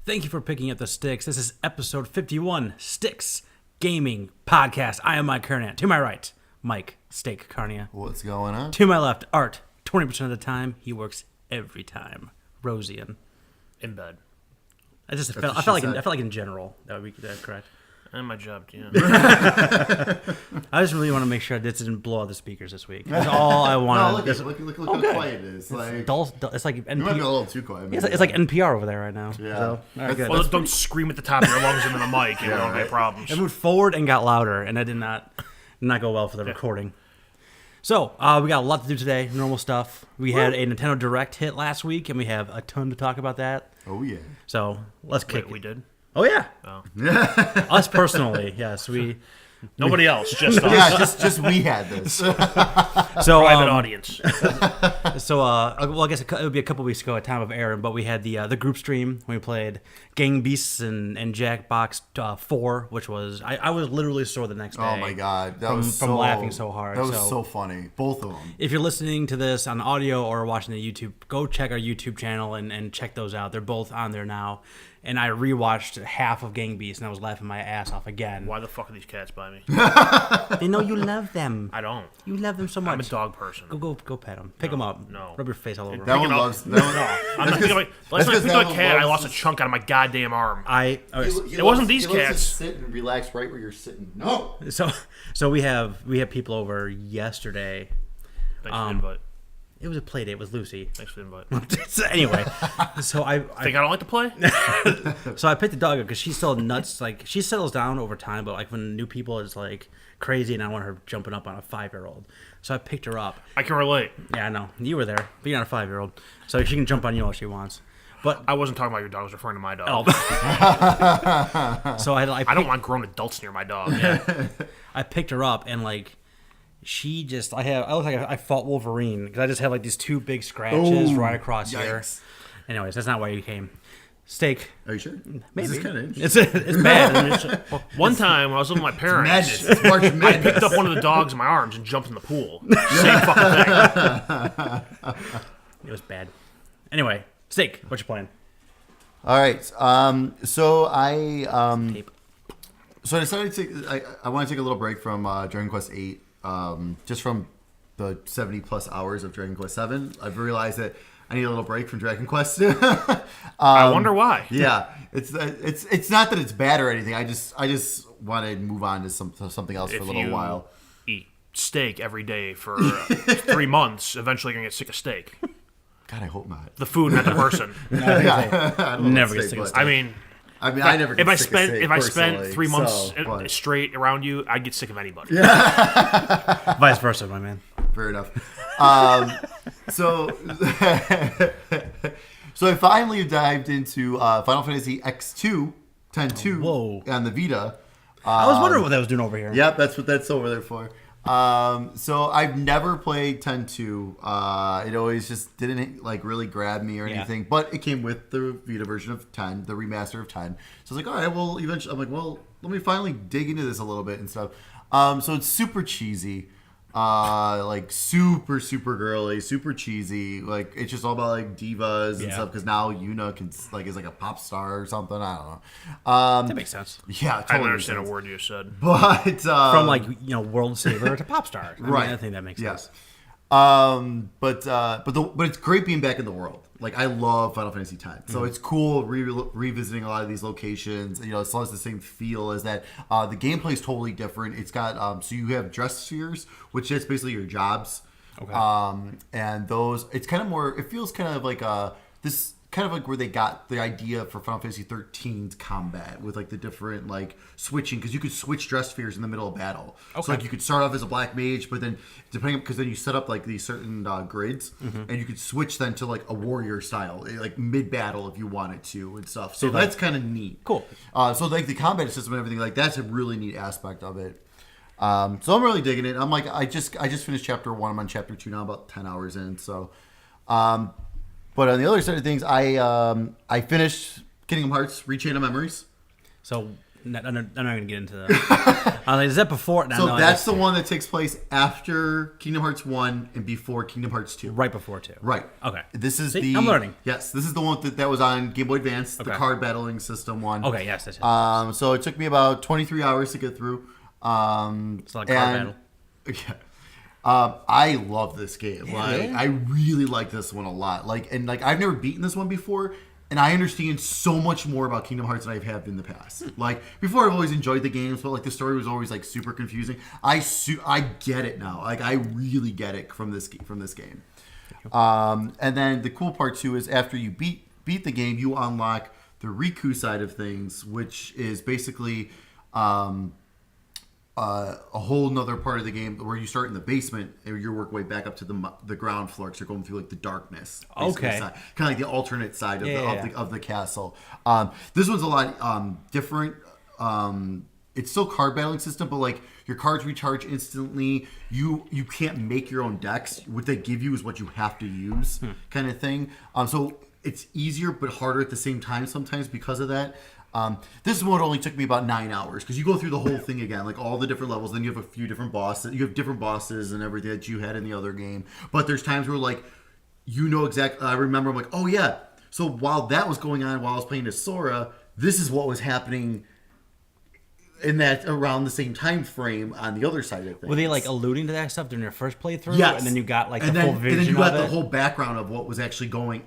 Thank you for picking up the Sticks. This is episode 51, Sticks Gaming Podcast. I am Mike Carnett. To my right, Mike Steak Carnia. What's going on? To my left, Art. 20% of the time, he works every time. Rosian. In bed. I felt like in general that would be correct. And my job, yeah. I just really want to make sure this didn't blow out the speakers this week. That's all I want. No, look how quiet it is. It's like You might be a NPR. little too quiet. It's like NPR over there right now. Yeah. So, all right, good. Well, don't scream at the top of your lungs into the mic. You don't get problems. It moved forward and got louder, and that did not go well for the recording. So, we got a lot to do today, normal stuff. We had a Nintendo Direct hit last week, and we have a ton to talk about that. Oh, yeah. So, let's kick Wait, we did? Oh, yeah. Oh. Us personally, yes. Nobody else, just us. Yeah, just we had this. So, Private audience. So, well, I guess it would be a couple weeks ago at time of airing, but we had the group stream. We played Gang Beasts and Jackbox 4, which was I was literally sore the next day. Oh my god, that was from laughing so hard. That was so funny, both of them. If you're listening to this on audio or watching the YouTube, go check our YouTube channel and check those out. They're both on there now. And I rewatched half of Gang Beasts, and I was laughing my ass off again. Why the fuck are these cats by me? They know you love them. I don't. You love them so much. I'm a dog person. Go pet them. Pick them up. No. Rub your face all over That them. one loves. That one, I'm not thinking like, last time I picked that up a one cat, I loves- lost a chunk out of my goddamn arm. It wasn't these cats. Sit and relax right where you're sitting. No. So we have people over yesterday. Thanks for the invite. It was a play date with Lucy. Thanks for the invite. So anyway, so I Think I don't like to play? so I picked the dog up because she's still nuts. Like she settles down over time, but like when new people is like crazy, and I want her jumping up on a 5-year-old. So I picked her up. I can relate. Yeah, I know you were there, but you're not a 5-year-old, so she can jump on you all she wants. But I wasn't talking about your dog. I was referring to my dog. so I don't want grown adults near my dog. Yeah. I picked her up and like. She just, I look like I fought Wolverine because I just had like these 2 big scratches right across here. Anyways, that's not why you came. Steak. Are you sure? Maybe. This is kind of interesting. It's bad. I mean, One time when I was living with my parents, Madness. It's March I Madness. picked up one of the dogs in my arms and jumped in the pool. Same fucking thing. it was bad. Anyway, Steak, what you playing? All right. So I Tape. So I decided to. I want to take a little break from Dragon Quest VIII. Just from the 70 plus hours of Dragon Quest 7, I've realized that I need a little break from Dragon Quest. I wonder why. Yeah, it's not that it's bad or anything. I just want to move on to something else for a little while. Eat steak every day for 3 months, eventually you're gonna get sick of steak. God, I hope not. The food, not the person. I don't know Never about get steak, sick of but- steak. I never. Get If I sick of steak, spent personally, 3 months but straight around you, I'd get sick of anybody. Vice versa, my man. fair enough. So I finally dived into Final Fantasy X2 10-2 Whoa. on the Vita. I was wondering what that was doing over here. Yep, that's what that's over there for. So I've never played 10-2. It always just didn't like really grab me or anything. But it came with the Vita version of 10, the remaster of 10. So I was like, all right, well, eventually, I'm like, well, let me finally dig into this a little bit and stuff. So it's super cheesy. Like super girly, super cheesy. Like it's just all about like divas and stuff. Because now Yuna is like a pop star or something. I don't know. That makes sense. Yeah, totally I didn't makes understand sense. a word you said. But From like world saver to pop star. Right. I think that makes sense. But it's great being back in the world. Like I love Final Fantasy X, so it's cool revisiting a lot of these locations. You know, it still has the same feel as that. The gameplay is totally different. It's got so you have dress spheres, which is basically your jobs. Okay. And those, it's kind of more. It feels kind of like this. Kind of like where they got the idea for Final Fantasy 13's combat with like the different like switching, because you could switch dress spheres in the middle of battle. Okay. So like you could start off as a black mage, but then depending, because then you set up like these certain grids, and you could switch then to like a warrior style, like mid battle if you wanted to and stuff. So that's kind of neat. Cool. So like the combat system and everything, like that's a really neat aspect of it. So I'm really digging it. I'm like I just finished chapter 1. I'm on chapter 2 now, about 10 hours in. So. But on the other side of things, I finished Kingdom Hearts: Rechain of Memories. So I'm not going to get into that. Is that before? No, So no, that's the one that takes place after Kingdom Hearts 1 and before Kingdom Hearts 2. right before 2. Right. Okay. This is See, I'm learning. Yes, this is the one that was on Game Boy Advance, the Okay. card battling system one. Okay, yes. So it took me about 23 hours to get through. It's like card battle. Yeah. I love this game. Like, I really like this one a lot. And I've never beaten this one before, and I understand so much more about Kingdom Hearts than I have in the past. Like before, I've always enjoyed the games, but like the story was always like super confusing. I get it now. Like I really get it from this game. And then the cool part too is after you beat the game, you unlock the Riku side of things, which is basically a whole nother part of the game where you start in the basement and you work way back up to the ground floor because you're going through like the darkness. Okay. Kind of like the alternate side of, Yeah. of the castle. This one's a lot different. It's still card battling system, but like your cards recharge instantly. You can't make your own decks. What they give you is what you have to use, kind of thing. So it's easier but harder at the same time sometimes because of that. This one only took me about 9 hours because you go through the whole thing again, like all the different levels. Then you have a few different bosses. You have different bosses and everything that you had in the other game. But there's times where like exactly. I remember I'm like, oh yeah. So while that was going on, while I was playing as Sora, this is what was happening in that around the same time frame on the other side of things. Were they like alluding to that stuff during your first playthrough? Yes. And then you got like and the then, full vision and then you got of the it? whole background of what was actually going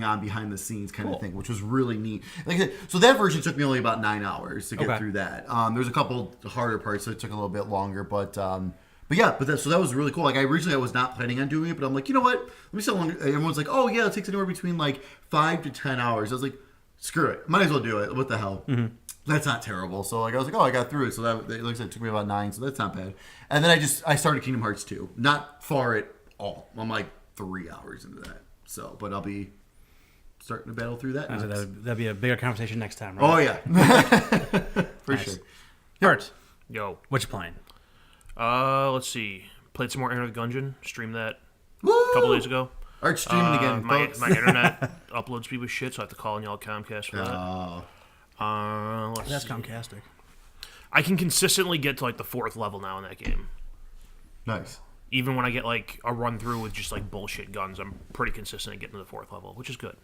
on behind the scenes kind of thing, which was really neat. Like I said, so that version took me only about 9 hours to get through that. There's a couple harder parts that took a little bit longer, but that was really cool. Like I was not planning on doing it, but I'm like, you know what? Let me see how long. Everyone's like, oh yeah, it takes anywhere between like 5 to 10 hours. I was like, screw it, might as well do it. What the hell? Mm-hmm. That's not terrible. So like I was like, oh, I got through it. So that like I said, it took me about 9, so that's not bad. And then I started Kingdom Hearts 2. Not far at all. I'm like 3 hours into that. So, but I'll be starting to battle through that. So that'd be a bigger conversation next time, right? Oh yeah, for Nice. sure. Hurt. Yo. What you playing? Let's see. Played some more Enter the Gungeon. Streamed that Woo! a couple days ago. Art streaming again, My folks. internet upload speed was shit, so I have to call and yell at Comcast for that. Oh, Let's see. Comcastic. I can consistently get to like the 4th level now in that game. nice. Even when I get like a run through with just like bullshit guns, I'm pretty consistent at getting to the 4th level, which is good.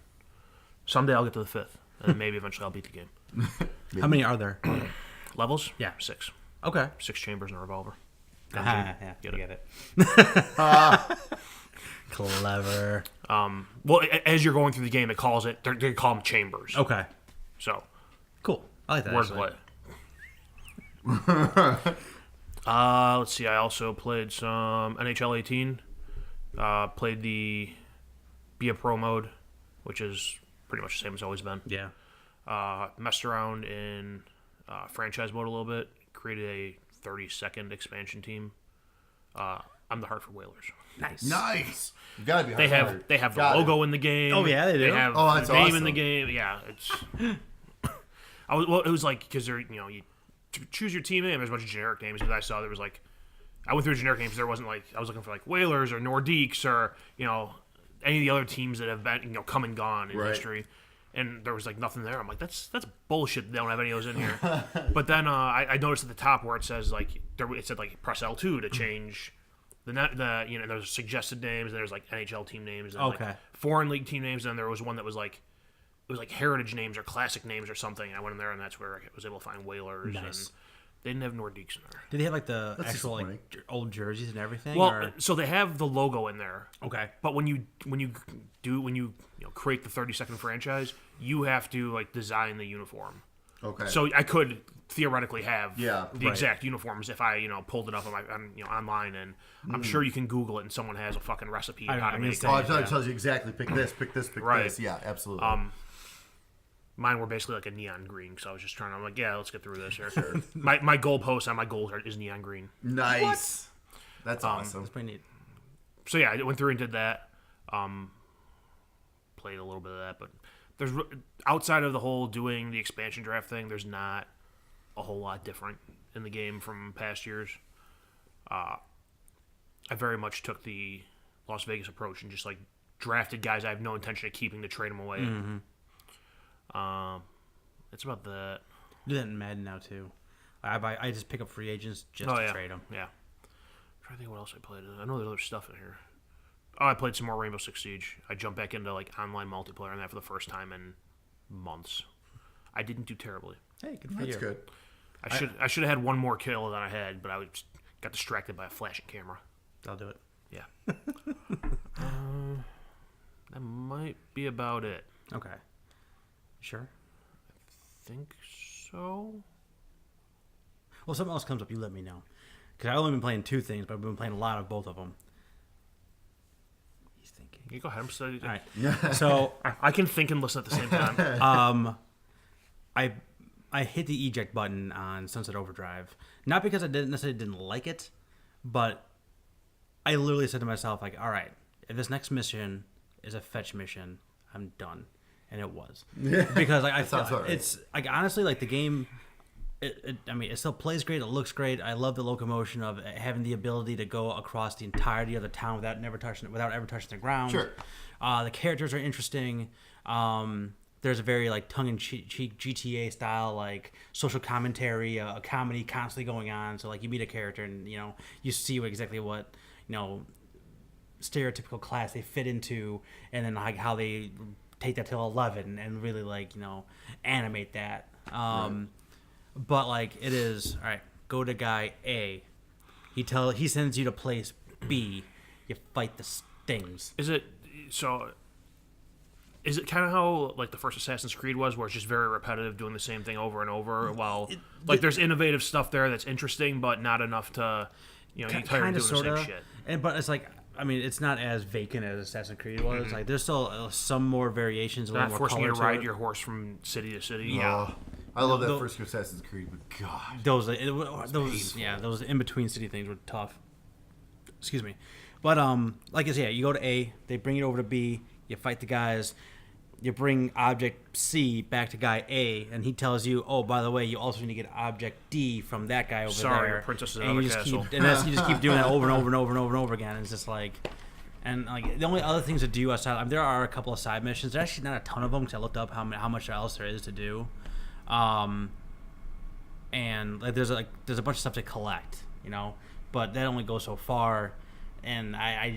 Someday I'll get to the 5th, and then maybe eventually I'll beat the game. How many are there? Levels? Yeah. 6. Okay. 6 chambers and a revolver. Yeah, Get it. get it. Clever. Well, as you're going through the game, it calls it. They call them chambers. Okay. So, Cool. I like that. wordplay. Let's see. I also played some NHL 18. Played the Be a Pro mode, which is pretty much the same as it's always been. Yeah. Messed around in franchise mode a little bit. Created a 30-second expansion team. I'm the Hartford Whalers. Nice. You gotta be. They have the logo in the game. Oh, yeah, they do. They have Oh, that's the name in awesome. the game. Yeah, it's. It was like because they're you choose your team name. There's a bunch of generic names because I saw there was like I went through generic names. There wasn't like I was looking for like Whalers or Nordiques or any of the other teams that have been come and gone in Right. history. And there was like nothing there. I'm like, that's bullshit. They don't have any of those in here. But then I noticed at the top where it says like it said like press L2 to change there's suggested names and there's like NHL team names and Okay. like foreign league team names and then there was one that was like it was like heritage names or classic names or something. And I went in there and that's where I was able to find Whalers Nice. and they didn't have Nordiques in there. Did they have like the That's actual like disappointing. old jerseys and everything? Well, or? so they have the logo in there. Okay. But when you create the 30-second franchise, you have to like design the uniform. Okay. So I could theoretically have Yeah, the right. exact uniforms if I pulled it up online, and I'm sure you can Google it and someone has a fucking recipe I- of how to I'm make gonna it. say- it tells you exactly. Pick this. Pick this. Pick Right. this. Yeah, absolutely. Mine were basically like a neon green, so I was just trying to. I'm like, yeah, let's get through this here. my goalpost on my goals is neon green. nice. That's awesome. That's pretty neat. So yeah, I went through and did that. Played a little bit of that, but there's outside of the whole doing the expansion draft thing, there's not a whole lot different in the game from past years. I very much took the Las Vegas approach and just like drafted guys I have no intention of keeping to trade them away. It's about that. Do that in Madden now too. I just pick up free agents just to trade them. Yeah. I'm trying to think what else I played. I know there's other stuff in here. Oh, I played some more Rainbow Six Siege. I jumped back into like online multiplayer on that for the first time in months. I didn't do terribly. Hey, good for That's you. good. I should have had one more kill than I had, but got distracted by a flashing camera. I'll do it. Yeah. That might be about it. Okay. Sure. Think so. Well, something else comes up, you let me know. Because I've only been playing 2 things, but I've been playing a lot of both of them. He's thinking. You go ahead. I'm studying. All right. So I can think and listen at the same time. I hit the eject button on Sunset Overdrive, not because I didn't like it, but I literally said to myself, like, all right, if this next mission is a fetch mission, I'm done, and it was because like I thought right. it's like honestly like the game. I mean, it still plays great. It looks great. I love the locomotion of having the ability to go across the entirety of the town without ever touching the ground. Sure. The characters are interesting. There's a very like tongue-in-cheek GTA style like social commentary, a comedy constantly going on. So like you meet a character and you see exactly what stereotypical class they fit into, and then like how they take that to 11 and really like animate that. Right. But like it is all right. Go to guy A. He sends you to place B. You fight the things. Is it so? Is it kind of how like the first Assassin's Creed was, where it's just very repetitive, doing the same thing over and over? While there's innovative stuff there that's interesting, but not enough to you tired of doing the same shit. But it's like it's not as vacant as Assassin's Creed was. Like there's still some more variations. Not forcing you to ride your horse from city to city. Yeah. I love that first Assassin's Creed, but God, those in between city things were tough. Excuse me, but like I said, you go to A, they bring you over to B, you fight the guys, you bring object C back to guy A, and he tells you, oh, by the way, you also need to get object D from that guy over there. Sorry, your princess is in another castle. You just keep doing that over and over and over and over and over again. And it's just like, and like the only other things to do outside, there are a couple of side missions. There's actually not a ton of them because I looked up how much else there is to do. And like there's a bunch of stuff to collect, but that only goes so far, and I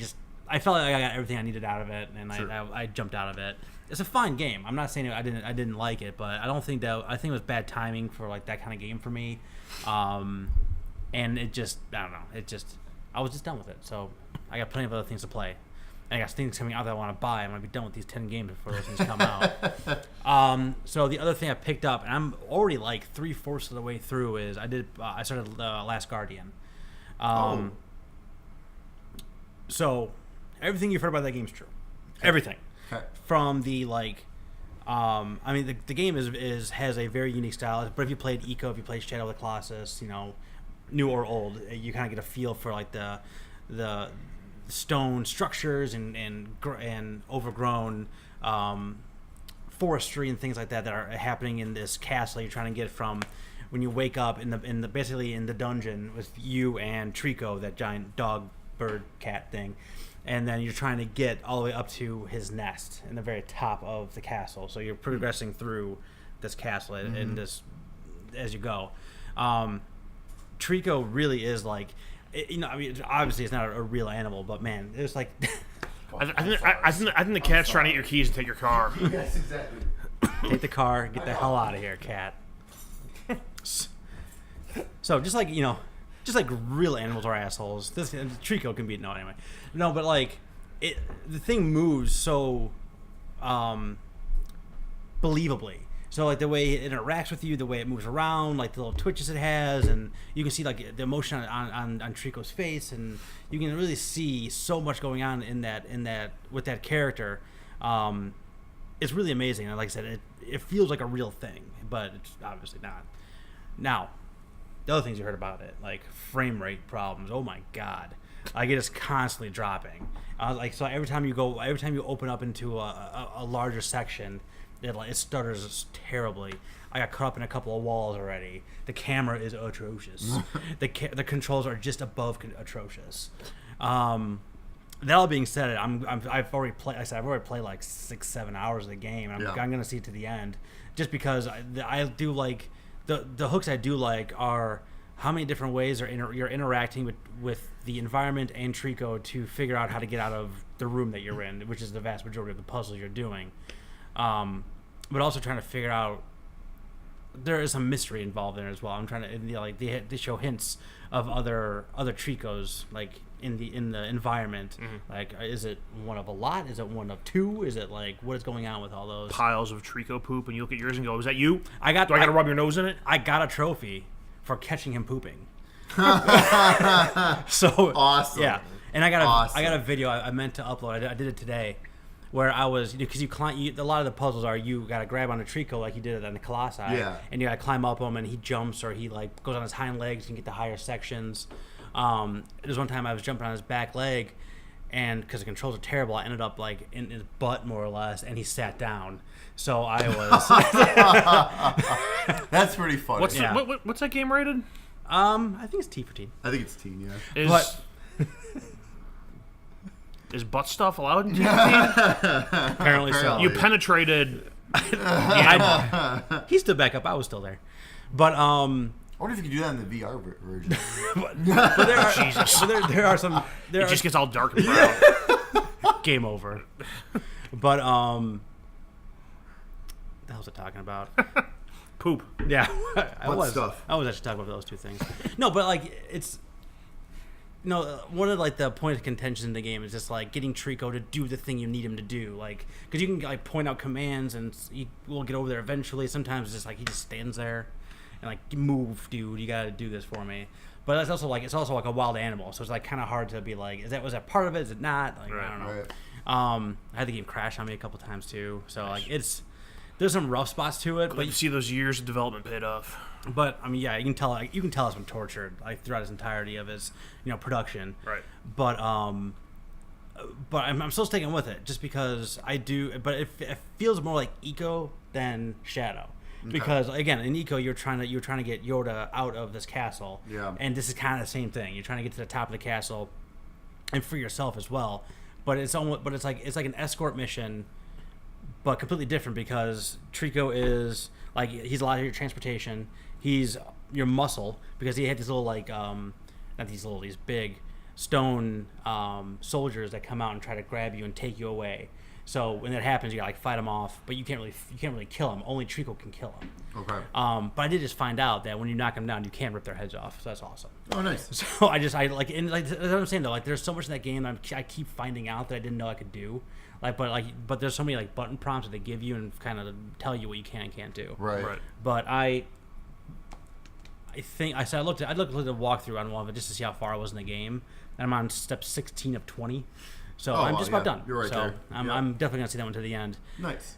felt like I got everything I needed out of it, and sure. I jumped out of it. It's a fine game. I'm not saying I didn't like it, but I think it was bad timing for like that kind of game for me, and it just I don't know, I was just done with it. So I got plenty of other things to play. I got things coming out that I want to buy. I'm going to be done with these 10 games before those things come out. So the other thing I picked up, and I'm already like 3/4 of the way through, is I started Last Guardian. So everything you've heard about that game is true. Everything. Okay. From the like, the game has a very unique style. But if you played Eco, if you played Shadow of the Colossus, new or old, you kind of get a feel for like the stone structures and overgrown forestry and things like that are happening in this castle. You're trying to get from when you wake up basically in the dungeon with you and Trico, that giant dog, bird, cat thing, and then you're trying to get all the way up to his nest in the very top of the castle. So you're progressing through this castle and this as you go. Trico really is like. Obviously it's not a real animal, but man, it was like. I think the cat's trying to eat your keys and take your car. Yes, exactly. Take the car, get the hell out of here, cat. So just like real animals are assholes. This Trico can be anyway. No, but like the thing moves so believably. So like the way it interacts with you, the way it moves around, like the little twitches it has, and you can see like the emotion on Trico's face, and you can really see so much going on in that with that character. It's really amazing. And like I said, it feels like a real thing, but it's obviously not. Now, the other things you heard about it, like frame rate problems. Oh my God, like it is constantly dropping. So every time you open up into a larger section. It stutters terribly. I got caught up in a couple of walls already. The camera is atrocious. The controls are just above atrocious. That all being said, I've already played. I've already played like 6-7 hours of the game. I'm going to see it to the end, just because I do like the hooks I do like are how many different ways you're interacting with the environment and Trico to figure out how to get out of the room that you're in, which is the vast majority of the puzzles you're doing. But also trying to figure out, there is some mystery involved there as well. I'm trying to they show hints of other Tricos like in the environment. Like, is it one of a lot? Is it one of two? Is it like, what is going on with all those piles of Trico poop? And you look at yours and go, "Is that you? Do I got I to rub your nose in it?" I got a trophy for catching him pooping. So Awesome. Yeah, and I got Awesome. a video I meant to upload. I did it today, where I was, because a lot of the puzzles are you got to grab on a Trico like you did it on the Colossi, and you got to climb up him, and he jumps or he like goes on his hind legs and get the higher sections. There's one time I was jumping on his back leg, and because the controls are terrible, I ended up like in his butt more or less, and he sat down. So I was. That's pretty funny. What's that game rated? I think it's T for teen. I think it's teen, yeah. Is butt stuff allowed in TFT? Apparently so. You penetrated. He stood back up. I was still there, but I wonder if you can do that in the VR version. but there are Jesus. but there are some. There It are just gets all dark and brown. game over. But what the hell's it talking about? Poop. Yeah, I What was. stuff? I was actually talking about those two things. No, but like it's. No, one of like the point of contention in the game is just like getting Trico to do the thing you need him to do, like because you can like point out commands and he will get over there eventually. Sometimes it's just like he just stands there and like, move, dude, you got to do this for me. But it's also like a wild animal, so it's like kind of hard to be like, was that part of it? Is it not? Like, I don't know. Right. I had the game crash on me a couple times too, so like there's some rough spots to it, But you see those years of development paid off. But I mean, yeah, you can tell it's been tortured like throughout his entirety of his production. Right. But I'm still sticking with it just because I do. But it feels more like Eco than Shadow. Because again, in Eco, you're trying to get Yoda out of this castle. Yeah. And this is kind of the same thing. You're trying to get to the top of the castle, and free yourself as well. But it's like an escort mission, but completely different because Trico is like, he's a lot of your transportation. He's your muscle because he had these little these big stone soldiers that come out and try to grab you and take you away. So when that happens, you gotta like fight them off, but you can't really kill them. Only Trico can kill them. Okay. But I did just find out that when you knock them down, you can rip their heads off. So that's awesome. Oh, nice. So I like that's what I'm saying though. Like there's so much in that game that I keep finding out that I didn't know I could do. But there's so many like button prompts that they give you and kind of tell you what you can and can't do. Right. But I think I looked at the walkthrough on one of it just to see how far I was in the game, and I'm on step 16 of 20. So I'm just about done. You're right there. I'm definitely gonna see that one to the end. Nice.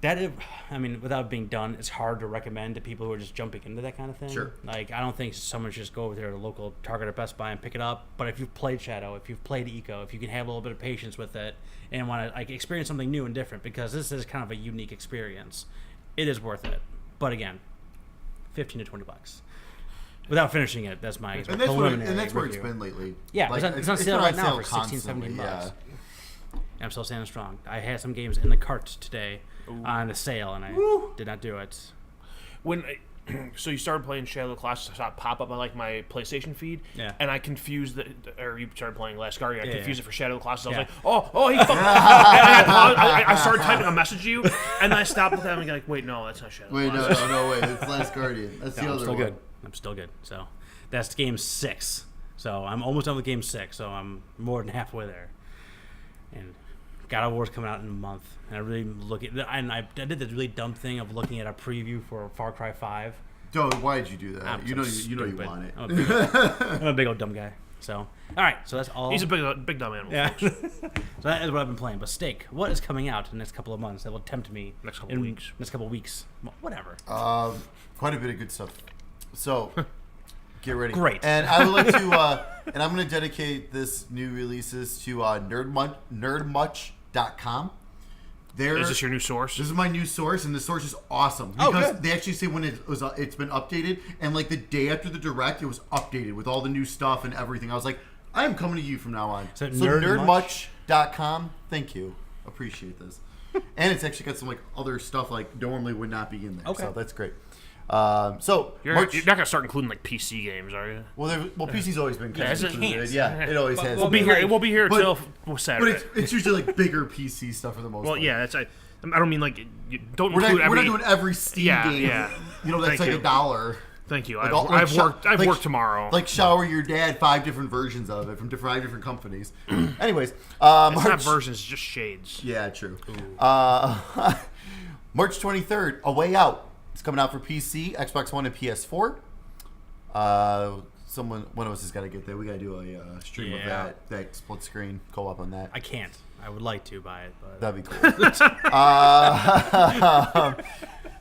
Without being done, it's hard to recommend to people who are just jumping into that kind of thing. Sure. Like, I don't think someone should just go over there to the local Target or Best Buy and pick it up. But if you've played Shadow, if you've played Eco, if you can have a little bit of patience with it and want to like experience something new and different, because this is kind of a unique experience, it is worth it. But again, $15 to $20. Without finishing it, that's my preliminary and that's where review. it's been lately. Yeah, like, it's on sale been right now for $16, constantly, $17. yeah. And I'm still standing strong. I had some games in the cart today on a sale, and I did not do it. So you started playing Shadow of the Colossus, I saw it pop up on like my PlayStation feed, and I confused or you started playing Last Guardian, I confused it for Shadow of the Colossus. I was like, oh, he fucked. I started typing a message to you, and then I stopped with that and like, wait, no, that's not Shadow of the Colossus. Wait, it's Last Guardian. That's the I'm other still one. good. I'm still good. So that's game 6. So I'm almost done with game 6. So I'm more than halfway there. And God of War's coming out in a month, and I really I did the really dumb thing of looking at a preview for Far Cry 5. Dude, why did you do that? I'm You so know you stupid. want it. I'm a big old dumb guy. So all right, so that's all. He's a big dumb animal. Yeah. So that is what I've been playing. But Steak, what is coming out in the next couple of months that will tempt me? Next couple weeks. Next couple of weeks. Whatever. Quite a bit of good stuff. So, get ready. Great. And I would like to, and I'm going to dedicate this new releases to nerdmuch.com. Is this your new source? This is my new source, and the source is awesome Oh, because good. they actually say when it's been updated, and like the day after the direct, it was updated with all the new stuff and everything. I was like, I am coming to you from now on. So nerdmuch.com. Thank you, appreciate this. And it's actually got some like other stuff like normally would not be in there. Okay. So that's great. So You're not gonna start including like PC games, are you? well, PC's always been kind Yeah, of it included. Yeah, it always has. We'll be been. here. It won't be here But- until Saturday. But it's usually like bigger PC stuff for the most Well, part. yeah, that's I don't mean like you don't We're include not, every. we're not doing every Steam Yeah, game. yeah. You know, that's Thank like you. $1. Thank you. Like I've worked. I've like- worked tomorrow. Like Shower Your Dad, 5 different versions of it from 5 different companies. Anyways, it's not March. versions, it's just shades. Yeah, true. March 23rd, A Way Out. It's coming out for PC, Xbox One, and PS4. One of us has got to get there. We got to do a stream of Yeah. that split screen co-op on that. I can't. I would like to buy it, but That'd be cool.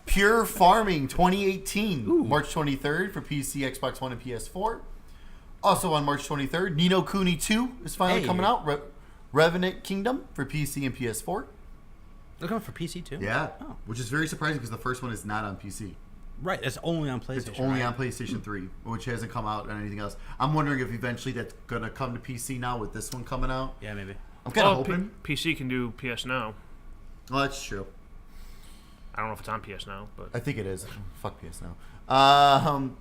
Pure Farming 2018, March 23rd for PC, Xbox One, and PS4. Also on March 23rd, Ni no Kuni 2 is finally Hey. coming out. Revenant Kingdom for PC and PS4. they're coming for PC too. Yeah, Oh. which is very surprising because the first one is not on PC. Right. It's only on PlayStation. It's only right? on PlayStation 3, which hasn't come out on anything else. I'm wondering if eventually that's going to come to PC now with this one coming out. Yeah, maybe. I'm kind of Well, hoping. PC can do PS Now. Well, that's true. I don't know if it's on PS Now, but I think it is. Fuck PS now.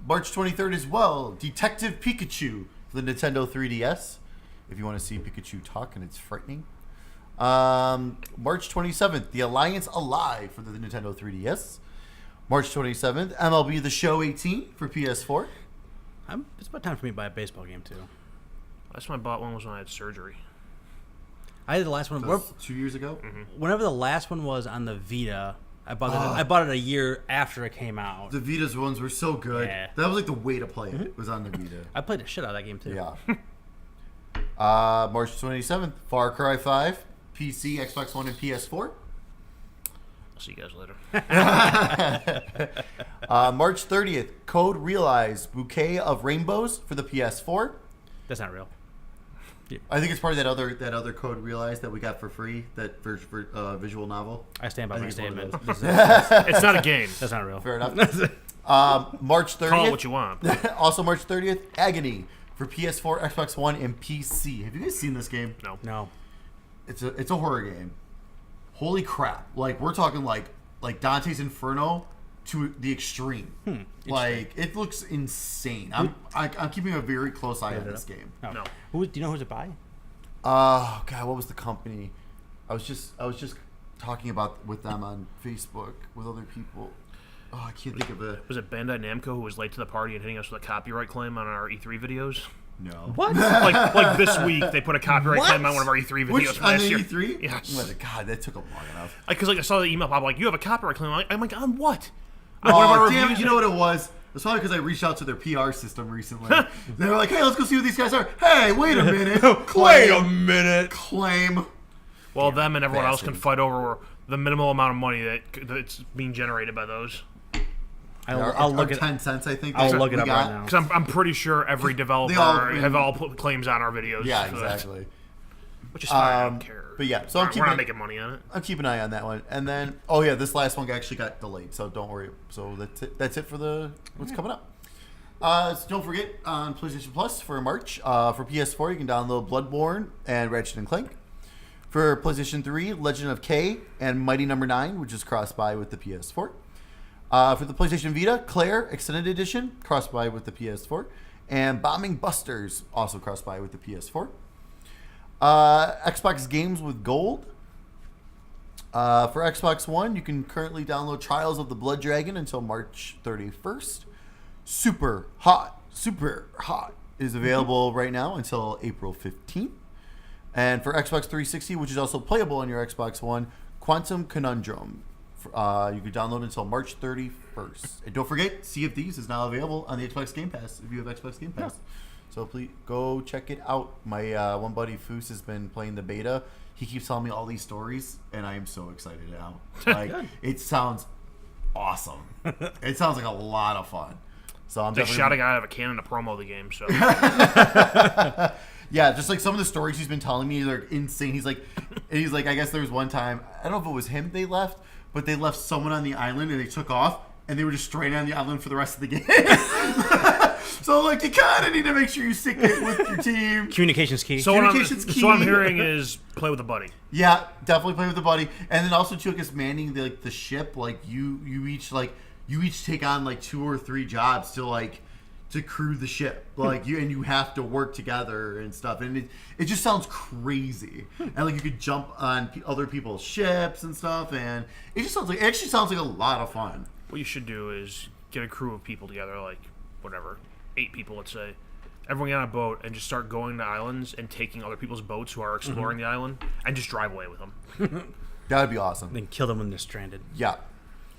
March 23rd as well. Detective Pikachu for the Nintendo 3DS. If you want to see Pikachu talk, and it's frightening. March 27th, The Alliance Alive for the Nintendo 3DS. March 27th, MLB The Show 18 for PS4. It's about time for me to buy a baseball game too. last time I bought one was when I had surgery. I did the last one. That was 2 years ago. Whenever the last one was on the Vita, I bought it a year after it came out. The Vita's ones were so good. Yeah. That was like the way to play it. Was on the Vita. I played the shit out of that game too. Yeah. March 27th, Far Cry 5, PC, Xbox One, and PS4. I'll see you guys later. March 30th, Code Realize, Bouquet of Rainbows for the PS4. That's not real. I think it's part of that other Code Realize that we got for free, that for visual novel. I stand by I my think it's one of statement. those. This is- It's not a game. That's not real. Fair enough. March 30th. Call it what you want. Also March 30th, Agony for PS4, Xbox One, and PC. Have you guys seen this game? No. No. It's a horror game. Holy crap! Like we're talking like Dante's Inferno to the extreme. Like it looks insane. I'm keeping a very close eye on this game. No. Do you know who's it by? Oh God, what was the company? I was just talking about with them on Facebook with other people. Oh, I can't think of it. Was it Bandai Namco who was late to the party and hitting us with a copyright claim on our E3 videos? No. What? like this week, they put a copyright What? claim on one of our E3 videos Which from on last the year. E3? Yes. Oh, God, that took them long enough. Because I saw the email pop like, you have a copyright claim. I'm like, on what? On one of our Oh damn! reviews? You know what it was? It's probably because I reached out to their PR system recently. They were like, "Hey, let's go see what these guys are." Hey, wait a minute! minute. Claim. Well, them and everyone else can Bastard. fight over the minimal amount of money that's being generated by those. I'll look our at 10 cents. I think. I'll that's look what it we up got. right now. Because I'm pretty sure every developer have all put claims on our videos. Yeah, for that, exactly. which is fine. I don't care. But yeah, so I'm we're keeping not making money on it. I'm keeping an eye on that one. And then, oh yeah, this last one actually got delayed, so don't worry. So that's it for what's coming up. So don't forget on PlayStation Plus for March, for PS4 you can download Bloodborne and Ratchet and Clank. For PlayStation 3, Legend of K and Mighty Number 9, which is cross-buy with the PS4. For the PlayStation Vita, Claire Extended Edition, cross-buy with the PS4. And Bombing Busters, also cross-buy with the PS4. Xbox Games with Gold. For Xbox One, you can currently download Trials of the Blood Dragon until March 31st. Super Hot is available right now until April 15th. And for Xbox 360, which is also playable on your Xbox One, Quantum Conundrum. You can download until March 31st. And don't forget, Sea of Thieves is now available on the Xbox Game Pass if you have Xbox Game Pass. So please go check it out. My one buddy Foos has been playing the beta. He keeps telling me all these stories, and I am so excited now. Like it sounds awesome. It sounds like a lot of fun. So I'm They definitely shot a guy out of a cannon to promo the game. So yeah, just like some of the stories he's been telling me, they're insane. He's like, I guess there was one time, I don't know if it was him they left, but they left someone on the island and they took off, and they were just straight on the island for the rest of the game. So like, you kind of need to make sure you stick it with your team. Communication's key. So Communication's key. what I'm hearing is play with a buddy. Yeah, definitely play with the buddy, and then also too, I guess manning the ship. Like you each like you each take on like 2 or 3 jobs to crew the ship, like you have to work together and stuff, and it just sounds crazy. And like you could jump on other people's ships and stuff, and it actually sounds like a lot of fun. What you should do is get a crew of people together, like whatever, 8 people, let's say. Everyone get on a boat and just start going to islands and taking other people's boats who are exploring the island and just drive away with them. That would be awesome. Then kill them when they're stranded. Yeah,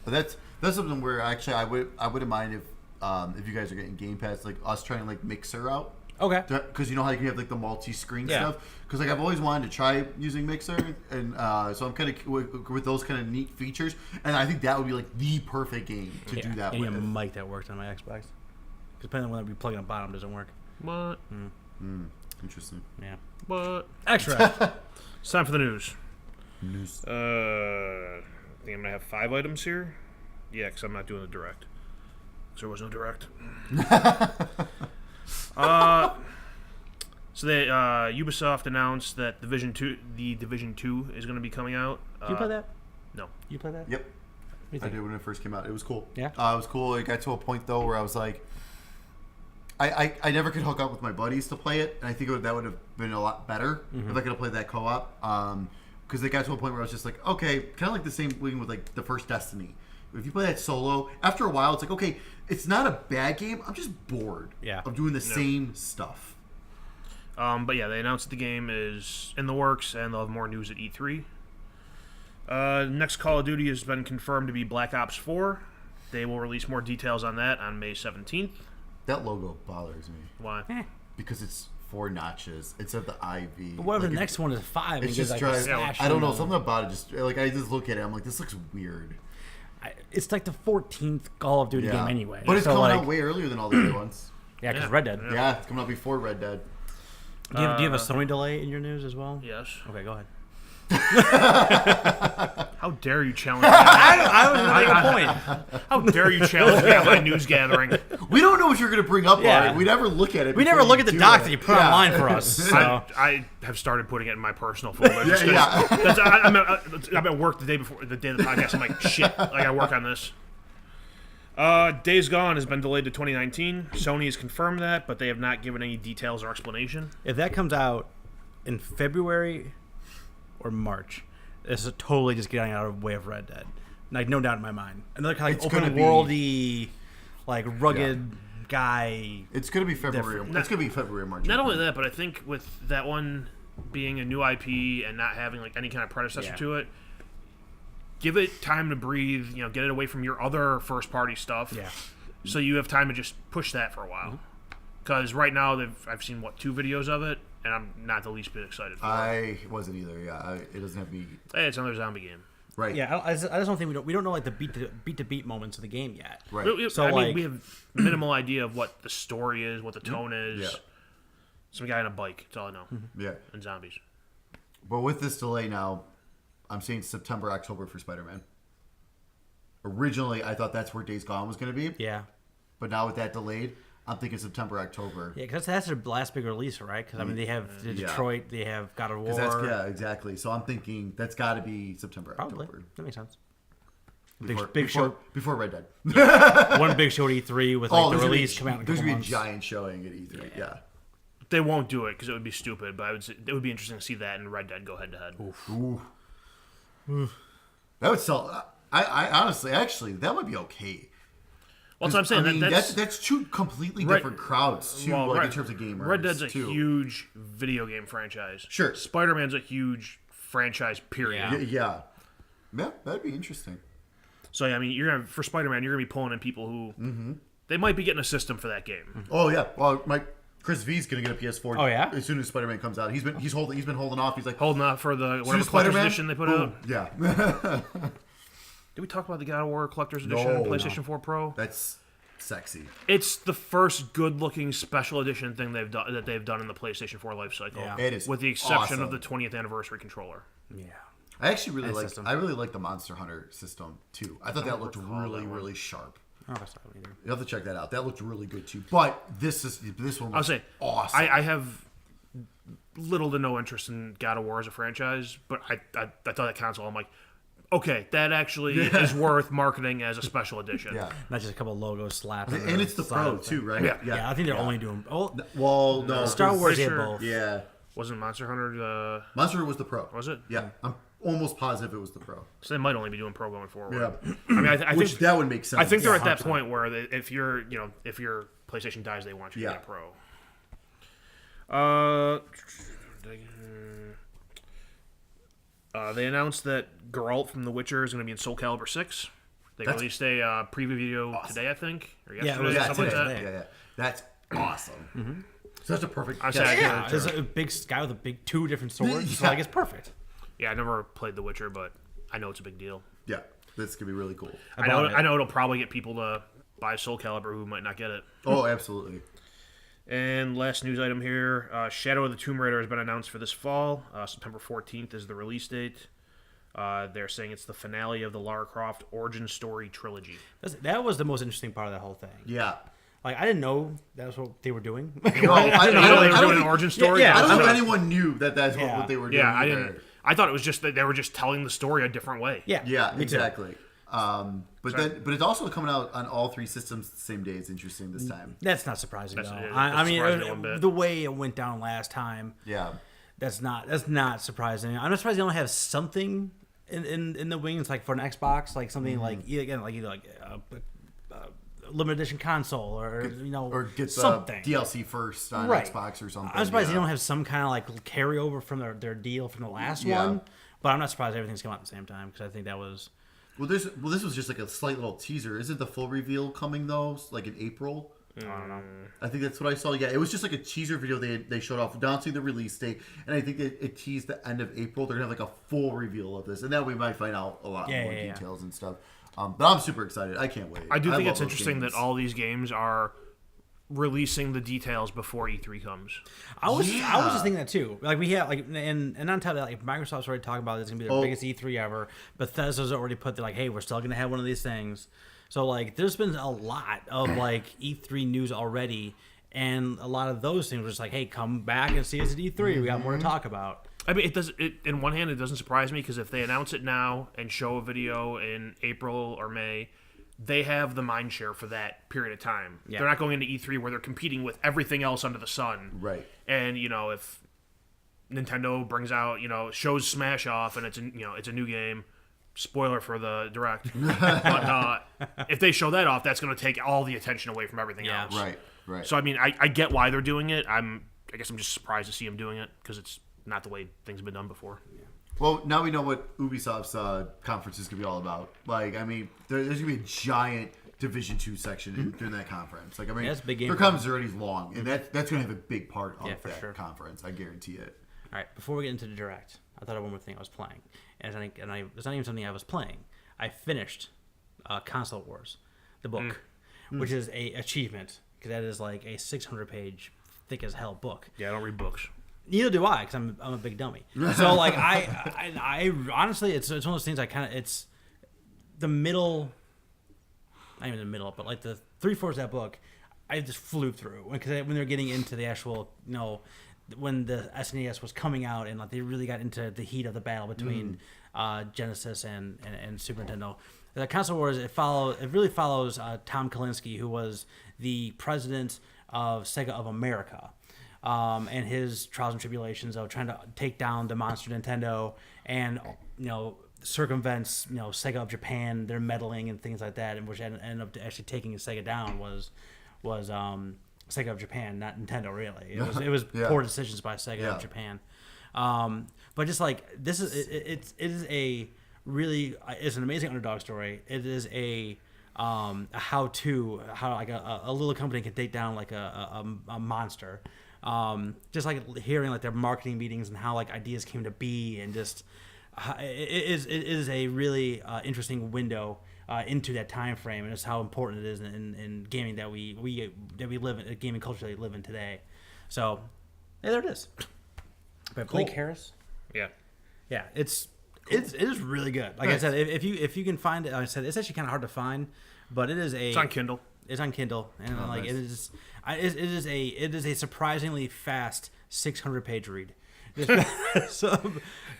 but that's something where actually I wouldn't mind if you guys are getting Game Pass, like us trying to like Mixer out. Okay. Because you know how you can have like the multi-screen Yeah. stuff. Because like I've always wanted to try using Mixer, and so I'm kind of with those kind of neat features, and I think that would be like the perfect game to do that I need with. a mic that works on my Xbox. Because depending on when we plug on bottom, doesn't work. What? Interesting. Yeah. What? Extra. It's time for the news. News. I think I'm going to have 5 items here. Yeah, because I'm not doing the direct. So there was no direct. So they Ubisoft announced that Division 2 is going to be coming out. Did you play that? No. You play that? Yep. What do you I think? did when it first came out. It was cool. Yeah? It was cool. It got to a point though where I was like, I never could hook up with my buddies to play it, and I think that would have been a lot better if I could have played that co-op. Because it got to a point where I was just like, okay, kind of like the same thing with like the first Destiny. If you play that solo, after a while, it's like, okay, it's not a bad game. I'm just bored of doing the same stuff. But yeah, they announced the game is in the works, and they'll have more news at E3. Next Call of Duty has been confirmed to be Black Ops 4. They will release more details on that on May 17th. That logo bothers me Why? because it's 4 notches instead of the IV. But what if Like, the next one is 5? It's and just gives, like, a trying. slash I don't know. on the- Something about it just like I just look at it. I'm like, this looks weird. It's like the 14th Call of Duty game anyway. But it's so coming like, out way earlier than all the other ones. Yeah, because Yeah. Red Dead. Yeah, it's coming out before Red Dead. Do you have a Sony delay in your news as well? Yes. Okay, go ahead. How dare you challenge me? I was going to make a point. How dare you challenge me at my news gathering? We don't know what you're going to bring up. Yeah. Ari. We never look at it. We never before look you at the do docs it. that you put online for us. So. I have started putting it in my personal folder. Just 'cause I'm at work the day of the podcast. I'm like, shit, I gotta work on this. Days Gone has been delayed to 2019. Sony has confirmed that, but they have not given any details or explanation. If that comes out in February or March, this is totally just getting out of the way of Red Dead. Like, no doubt in my mind. Another kind of It's like gonna open be- worldy, like rugged guy. It's going to be February. Different. It's going to be February, March. Not only that, but I think with that one being a new IP and not having like any kind of predecessor Yeah. to it, give it time to breathe. You know, get it away from your other first-party stuff. Yeah. So you have time to just push that for a while. Because right now I've seen 2 videos of it, and I'm not the least bit excited for it. I wasn't either. Yeah, it doesn't have me. Hey, it's another zombie game. Right. Yeah, I just don't think we don't know like the beat to beat moments of the game yet. Right. So, I mean, like- we have minimal idea of what the story is, what the tone is. Yeah. Some guy on a bike. That's all I know. Yeah. And zombies. But with this delay now, I'm saying September, October for Spider-Man. Originally, I thought that's where Days Gone was going to be. Yeah. But now with that delayed, I'm thinking September, October. Yeah, because that's their last big release, right? Because I mean, they have the Yeah. Detroit, they have God of 'Cause that's, War. yeah, exactly. So I'm thinking that's got to be September, Probably. October. That makes sense. Before, big show. Before Red Dead. One big show at E3 with like the there's gonna be- release coming out in a There's couple going to be a months. giant showing at E3. Yeah. They won't do it because it would be stupid, but I would say it would be interesting to see that and Red Dead go head to head. Ooh. That would sell. I honestly, actually, that would be okay. Well, that's what I'm saying. I mean, that's that's 2 completely Red- different crowds, too, well, like, in Red- terms of gamers. Red Dead's a too. huge video game franchise. Sure. Spider-Man's a huge franchise, period. Yeah. Yeah, that'd be interesting. So, yeah, I mean, for Spider-Man, you're going to be pulling in people who they might be getting a system for that game. Oh yeah, well, Chris V's gonna get a PS4. Oh, yeah? as soon as Spider-Man comes out, he's been holding off. He's like, Holding out for the as soon whatever as collector's Spider-Man, edition they put boom. out. Yeah, Did we talk about the God of War collector's edition No, on PlayStation 4 Pro? that's sexy. It's the first good-looking special edition thing they've done in the PlayStation 4 life cycle. Yeah. It is With the exception awesome. of the 20th anniversary controller. Yeah. I actually really Nice like. system. I really like the Monster Hunter system too. I thought that looked really sharp. Oh, that's not either. You have to check that out. That looked really good too. But this one I'll was say awesome. I have little to no interest in God of War as a franchise, but I thought that console. I'm like, Okay, that actually is worth marketing as a special edition. Yeah. Not just a couple logos slapped. on And it's the side Pro of too, right? Yeah, I think they're only doing. Oh, Well, no. Star Wars did Fisher- both. Yeah. Wasn't Monster Hunter Monster was the Pro. was it? Yeah. I'm almost positive it was the Pro. So they might only be doing Pro going forward. Yeah. I mean, I Which think that would make sense. I think they're at that 100%. point where if you're, if your PlayStation dies, they want you to Yeah. get a Pro. They announced that Geralt from The Witcher is going to be in Soul Calibur 6. They That's released a preview video today, I think, or yesterday, was Yeah, something like today. that. Yeah. That's awesome. Such a perfect. I said, yeah, there's a big guy with a big 2 different swords. So Yeah. like it's perfect. Yeah, I never played The Witcher, but I know it's a big deal. Yeah, this could be really cool. I know, bought it. I know it'll probably get people to buy Soul Calibur who might not get it. Oh, absolutely. And last news item here, Shadow of the Tomb Raider has been announced for this fall. September 14th is the release date. They're saying it's the finale of the Lara Croft origin story trilogy. That was the most interesting part of that whole thing. Yeah. Like I didn't know that's what they were doing. No, I You know they were doing an origin story? yeah, I don't I think don't- anyone knew that that's Yeah. what they were doing. Yeah, I either. didn't. I thought it was just that they were just telling the story a different way. Yeah, Yeah, me too. exactly. But it's also coming out on all 3 systems the same day. It's interesting this time. That's not surprising That's- though. it I mean, surprised me one bit. the way it went down last time, Yeah. that's not surprising. I'm not surprised they don't have something in the wings, like for an Xbox, like something like either a limited edition console or Or get the something. DLC first on Right. Xbox or something. I'm surprised yeah. they don't have some kind of like carryover from their deal from the last Yeah. one. But I'm not surprised everything's come out at the same time because I think that was. Well, this was just like a slight little teaser. Isn't the full reveal coming though? Like in April? I don't know. I think that's what I saw. Yeah, it was just like a teaser video they showed off announcing the release date, and I think it teased the end of April. They're gonna have like a full reveal of this, and then we might find out a lot more Yeah. details and stuff. But I'm super excited. I can't wait. I do think love it's those interesting games. that all these games are releasing the details before E3 comes. I was just thinking that too. Like we have and on top of that, like Microsoft's already talking about it's gonna be their biggest E3 ever. Bethesda's already put like, hey, we're still gonna have one of these things. So like, there's been a lot of like E3 news already, and a lot of those things were just like, hey, come back and see us at E3. We got more to talk about. I mean, in one hand, it doesn't surprise me because if they announce it now and show a video in April or May, they have the mind share for that period of time. Yeah. They're not going into E3 where they're competing with everything else under the sun. Right. And if Nintendo brings out, shows Smash off and it's a new game. Spoiler for the direct. But if they show that off, that's going to take all the attention away from everything Yeah. else. Right. So I mean, I get why they're doing it. I guess I'm just surprised to see them doing it because it's not the way things have been done before. Well, now we know what Ubisoft's conference is going to be all about. Like, I mean, there's going to be a giant Division 2 section during that conference. Like, I mean, Yeah, it's a big game their for them. conference is already long, and that's going to have a big part of Yeah, for that sure. conference. I guarantee it. All right, before we get into the direct, I thought of one more thing I was playing, and it's not even something I was playing. I finished Console Wars, the book, which is a achievement because that is like a 600-page, thick as hell book. Yeah, I don't read books. Neither do I, because I'm a big dummy. So like I honestly, it's one of those things. It's the middle, not even the middle, but like the 3/4 of that book, I just flew through because when they're getting into the actual, when the SNES was coming out and like they really got into the heat of the battle between Genesis and Super Nintendo. The Console Wars it really follows Tom Kalinske, who was the president of Sega of America. And his trials and tribulations of trying to take down the monster Nintendo and circumvents Sega of Japan, their meddling and things like that, and which ended up actually taking Sega down was Sega of Japan, not Nintendo really. It was Yeah. poor decisions by Sega Yeah. of Japan. But just like this is it is a really it's an amazing underdog story. It is a how like a little company can take down like a monster. Just like hearing like their marketing meetings and how like ideas came to be, and just it is a really interesting window into that time frame, and just how important it is in gaming that we live in, gaming culture that we live in today. So yeah, there it is. By Blake Harris. Yeah. It is really good. Like I said, if you can find it, like I said it's actually kind of hard to find, but It's on Kindle. It's on Kindle, and nice. it is a surprisingly fast 600-page read. So,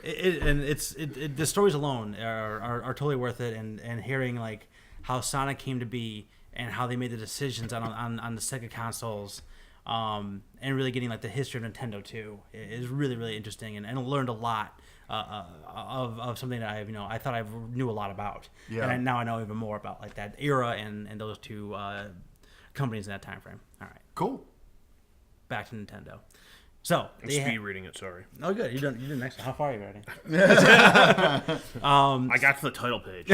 the stories alone are totally worth it, and hearing like how Sonic came to be and how they made the decisions on the Sega consoles, and really getting like the history of Nintendo too is really really interesting, and I learned a lot of something that I thought I knew a lot about, and now I know even more about like that era and those two companies in that time frame. All right, Cool. back to Nintendo. So I'm speed reading it. Sorry. Oh, good. You did next. How far are you already? I got to the title page.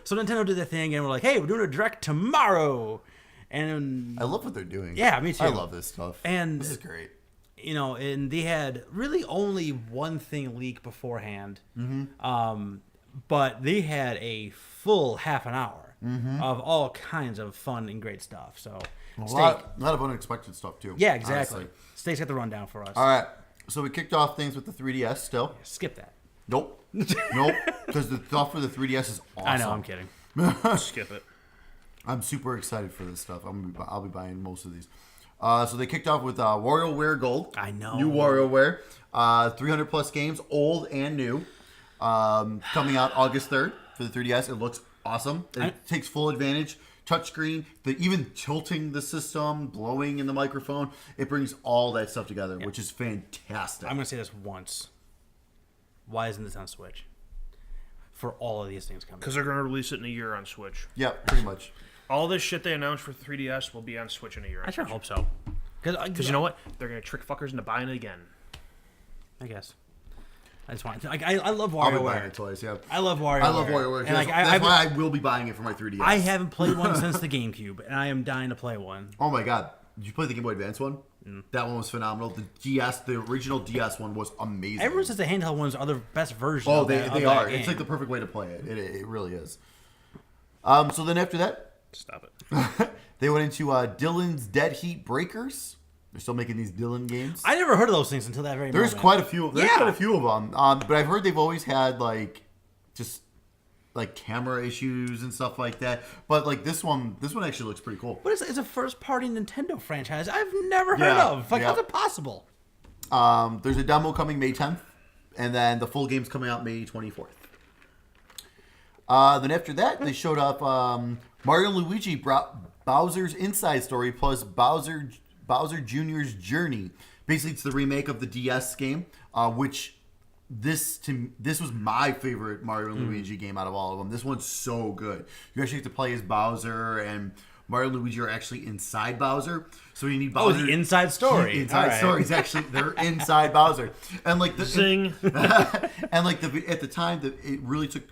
So Nintendo did their thing, and we're like, "Hey, we're doing a direct tomorrow," and I love what they're doing. yeah, me too. I love this stuff. And this is great. and they had really only one thing leak beforehand, but they had a full half an hour of all kinds of fun and great stuff. So A lot of unexpected stuff too. yeah, exactly. Honestly. Steak's got the rundown for us. All right. So we kicked off things with the 3DS still. Skip that. Nope. Nope. Because the stuff for the 3DS is awesome. I know. I'm kidding. Skip it. I'm super excited for this stuff. I'll be buying most of these. So they kicked off with WarioWare Gold. I know. New WarioWare. 300 plus games, old and new. Coming out August 3rd for the 3DS. It looks awesome. It takes full advantage. Touchscreen, even tilting the system, blowing in the microphone. It brings all that stuff together, which is fantastic. I'm going to say this once. Why isn't this on Switch? For all of these things coming. Because they're going to release it in a year on Switch. Yeah, pretty much. All this shit they announced for 3DS will be on Switch in a year. I sure hope so. Because you know what? They're going to trick fuckers into buying it again. I guess. I just want. I love I'll be buying WarioWare. it twice. Yeah, I love WarioWare. I love WarioWare. And That's why I will be buying it for my 3DS. I haven't played one since the GameCube, and I am dying to play one. Oh my god! Did you play the Game Boy Advance one? Mm. That one was phenomenal. The original DS one was amazing. Everyone says the handheld ones are the best version. Oh, of they that, of are. that It's game. like the perfect way to play it. It really is. So then after that, Stop it. they went into Dylan's Dead Heat Breakers. They're still making these Dylan games. I never heard of those things until that very There's moment. quite a few. There's Yeah. quite a few of them. But I've heard they've always had just camera issues and stuff like that. But this one actually looks pretty cool. But it's a first-party Nintendo franchise I've never heard Yeah, of. How's it possible? There's a demo coming May 10th, and then the full game's coming out May 24th. Then after that, they showed up Mario and Luigi brought Bowser's Inside Story plus Bowser Jr.'s Journey. Basically, it's the remake of the DS game, which this was my favorite Mario and Luigi game out of all of them. This one's so good. You actually have to play as Bowser, and Mario and Luigi are actually inside Bowser. So you need Bowser. Oh, the inside story. Inside All right. stories actually they're inside Bowser, and Zing. and at the time that it really took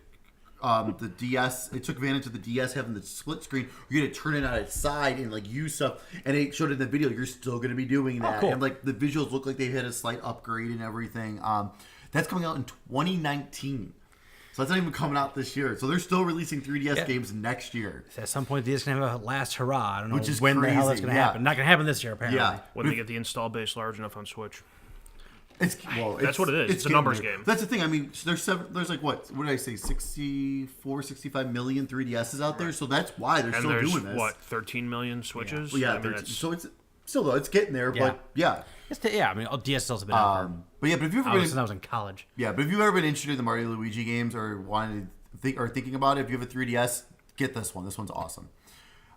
the DS, it took advantage of the DS having the split screen. You're gonna turn it on its side and use stuff, and it showed in the video. You're still gonna be doing that, cool. and the visuals look like they had a slight upgrade and everything. That's coming out in 2019. So that's not even coming out this year. So they're still releasing 3DS games next year. At some point, they're going to have a last hurrah. I don't know Which is when the hell that's crazy, going to happen. Not going to happen this year, apparently. Yeah. When they get the install base large enough on Switch. That's what it is. It's a getting numbers there. game. That's the thing. I mean, there's what did I say? 65 million 3DSs out there. So that's why they're And still there's, doing this. 13 million Switches? Well, yeah. I mean, that's, So it's still though it's getting there, Yeah. but yeah. I mean, DS still has been out for But if you've ever since I been was in college. but if you've ever been interested in the Mario and Luigi games or thinking about it, if you have a 3DS, get this one. This one's awesome.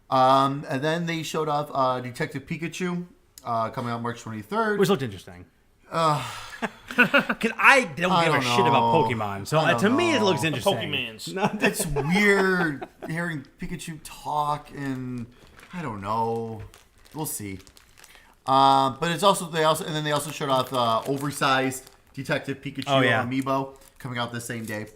And then they showed off Detective Pikachu coming out March 23rd. Which looked interesting. Because I don't give a shit about Pokemon. So to me, it looks interesting. Pokemans. It's weird hearing Pikachu talk, and I don't know. We'll see. But it's also they also showed off oversized Detective Pikachu amiibo coming out the same day.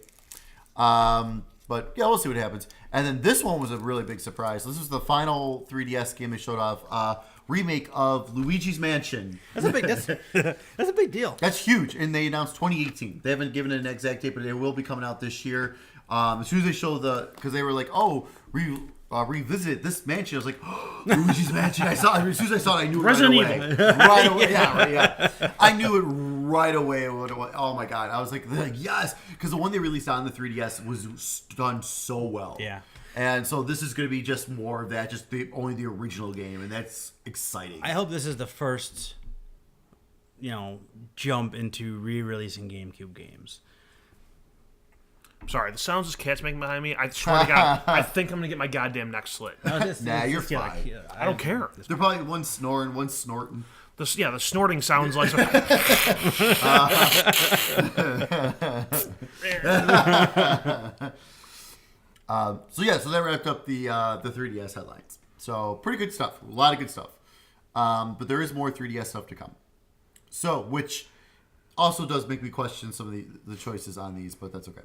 But yeah, we'll see what happens. And then this one was a really big surprise. This was the final 3DS game they showed off. Remake of Luigi's Mansion. That's a big. That's a big deal. That's huge, and they announced 2018. They haven't given it an exact date, but it will be coming out this year. As soon as they show because they were like, "Oh, revisit this mansion," I was like, oh, "Luigi's Mansion." As soon as I saw it, I knew it Resident right away. Evil. Right away, yeah. I knew it right away. What it was. Oh my god, I was like yes, because the one they released on the 3DS was done so well. Yeah. And so this is going to be just more of that, just only the original game, and that's exciting. I hope this is the first jump into re-releasing GameCube games. Sorry, the sounds this cat's making behind me. I swear to God, I think I'm gonna get my goddamn neck slit. Nah, you're fine. I don't care. They're probably one snoring, one snorting. The snorting sounds like. So that wrapped up the 3DS headlines. So pretty good stuff, a lot of good stuff. But there is more 3DS stuff to come. So which also does make me question some of the choices on these, but that's okay.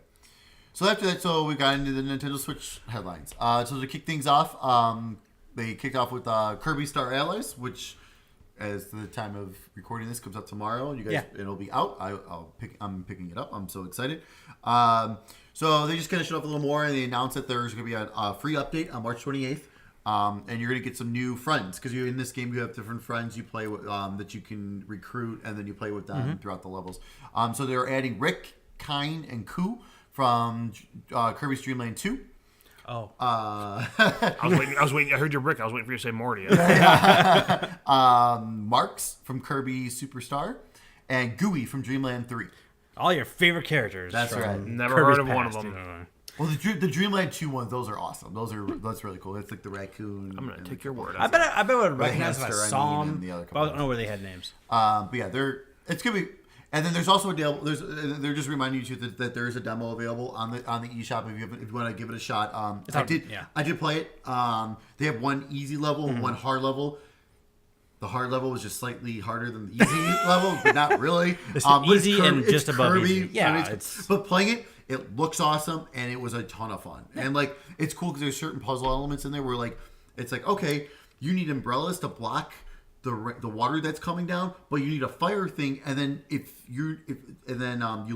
So after that, we got into the Nintendo Switch headlines. So to kick things off, they kicked off with Kirby Star Allies, which, as the time of recording this, comes out tomorrow. You guys, it'll be out. I'm picking it up. I'm so excited. So they just kind of showed up a little more, and they announced that there's going to be a free update on March 28th. And you're going to get some new friends, because in this game you have different friends you play with that you can recruit, and then you play with them throughout the levels. So they're adding Rick, Kine, and Ku from Kirby's Dream Land 2. Oh. I was waiting. I heard your Rick. I was waiting for you to say Morty. Marks from Kirby Superstar, and Gooey from Dreamland 3. All your favorite characters. That's right. Never Kirby's heard of one of past, them. Well, the Dreamland 2 ones, those are awesome. That's really cool. It's like the raccoon. I'm gonna take your word. I bet I would recognize if I hamster, saw and them, the other but I don't know where they had names. But yeah, it's gonna be. And then there's also a demo. They're just reminding you that there is a demo available on the eShop if you want to give it a shot. I did play it. They have one easy level and one hard level. The hard level was just slightly harder than the easy level, but not really. It's easy and just above easy. Yeah, but playing it looks awesome, and it was a ton of fun. Yeah. And like, it's cool because there's certain puzzle elements in there where like, it's like, okay, you need umbrellas to block the water that's coming down, but you need a fire thing, and then you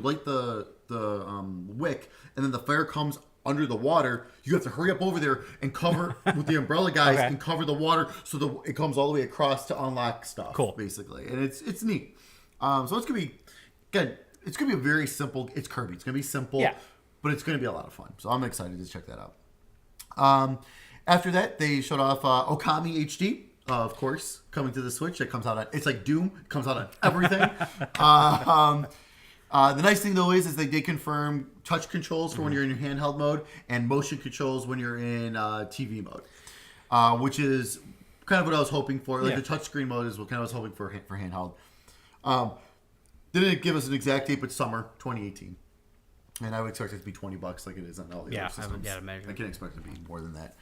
light the wick, and then the fire comes under the water. You have to hurry up over there and cover with the umbrella guys and cover the water so it comes all the way across to unlock stuff. Cool, basically, and it's neat. So it's gonna be good. It's gonna be a very simple. It's Kirby. It's gonna be simple, but it's gonna be a lot of fun. So I'm excited to check that out. After that, they showed off Okami HD. Of course, coming to the Switch. It comes out on. It's like Doom. It comes out on everything. The nice thing though is they did confirm touch controls for when you're in your handheld mode and motion controls when you're in TV mode, which is kind of what I was hoping for. Like the touchscreen mode is what kind of I was hoping for handheld. Didn't give us an exact date, but summer 2018. And I would expect it to be $20 like it is on all the other systems. I can expect it to be more than that.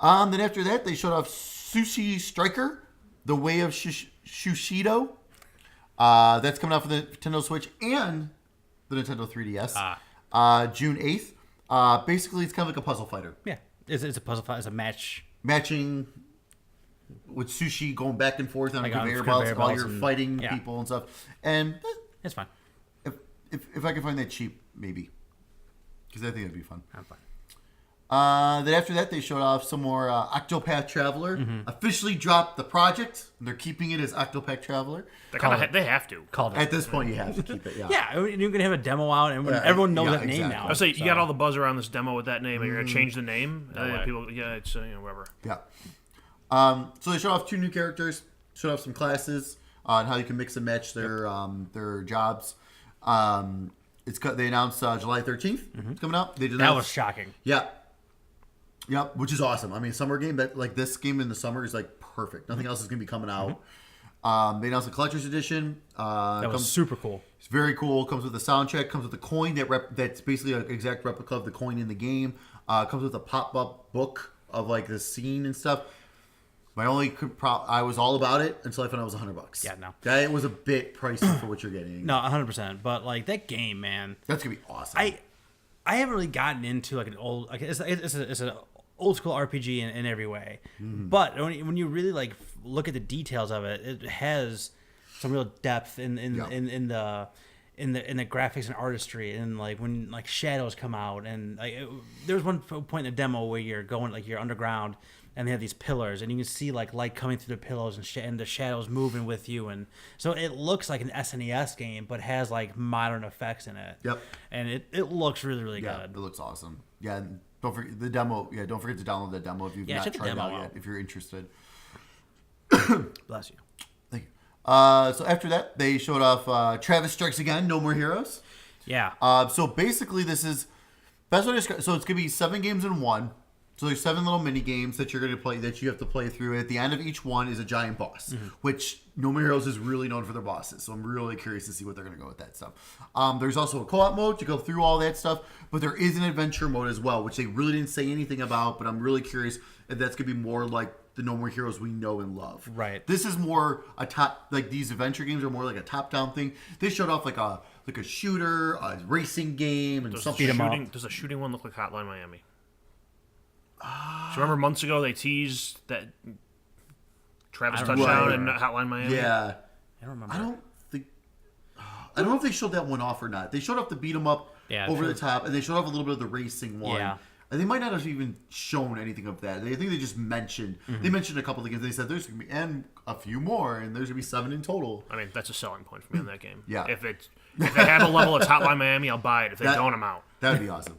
Then after that, they showed off Sushi Striker, The Way of Shushido. That's coming out for the Nintendo Switch and the Nintendo 3DS. June 8th. Basically, it's kind of like a puzzle fighter. Yeah, it's a puzzle fighter. It's a matching with sushi going back and forth on like conveyor belts while you're fighting people and stuff. And it's fun. If I can find that cheap, maybe. Because I think it'd be fun. I'm fine. Then after that, they showed off some more Octopath Traveler. Officially dropped the project. And they're keeping it as Octopath Traveler. They have to. At this point, you have to keep it. Yeah, you're going to have a demo out, and everyone knows that name now. I say you got all the buzz around this demo with that name, and you're going to change the name. People, it's whatever. Yeah. So they showed off 2 new characters. Showed off some classes on how you can mix and match their jobs. They announced July 13th. It's coming out. That was shocking. Yeah. Yep, which is awesome. I mean, summer game this game in the summer is like perfect. Nothing else is going to be coming out. They announced a collector's edition. That was super cool. It's very cool. Comes with a soundtrack. Comes with a coin that's basically an exact replica of the coin in the game. Comes with a pop-up book of like the scene and stuff. My only I was all about it until I found out it was $100. Yeah, no. That was a bit pricey for what you're getting. No, 100%. But like that game, man, that's gonna be awesome. I haven't really gotten into like an old like it's an old school RPG in every way. But when you really like look at the details of it, it has some real depth in the graphics and artistry, and like when like shadows come out, and like there was one point in the demo where you're underground and they have these pillars, and you can see like light coming through the pillars and the shadows moving with you, and so it looks like an SNES game but has like modern effects in it. Yep. And it looks really good. It looks awesome. Yeah. Don't forget the demo. Yeah, don't forget to download that demo if you've not tried it out yet. If you're interested. Bless you. Thank So after that, they showed off Travis Strikes Again, No More Heroes. Yeah. So basically, this is best way to describe. So it's gonna be 7 games in one. So there's 7 little mini games that you're gonna play that you have to play through. At the end of each one is a giant boss, which No More Heroes is really known for their bosses. So I'm really curious to see what they're gonna go with that stuff. There's also a co-op mode to go through all that stuff, but there is an adventure mode as well, which they really didn't say anything about. But I'm really curious if that's gonna be more like the No More Heroes we know and love. Right. This is more a top, like these adventure games are more like a top-down thing. They showed off like a shooter, a racing game, and something. Does the shooting one look like Hotline Miami? So remember months ago they teased that Travis touchdown and Hotline Miami? Yeah. I don't remember. I don't know if they showed that one off or not. They showed off the beat 'em up over the top, and they showed off a little bit of the racing one. Yeah. And they might not have even shown anything of that. I think they just mentioned. They mentioned a couple of games. They said there's going to be and a few more, and there's going to be 7 in total. I mean, that's a selling point for me in that game. Yeah. If they have a level of Hotline Miami, I'll buy it. If they don't, I'm out. That would be awesome.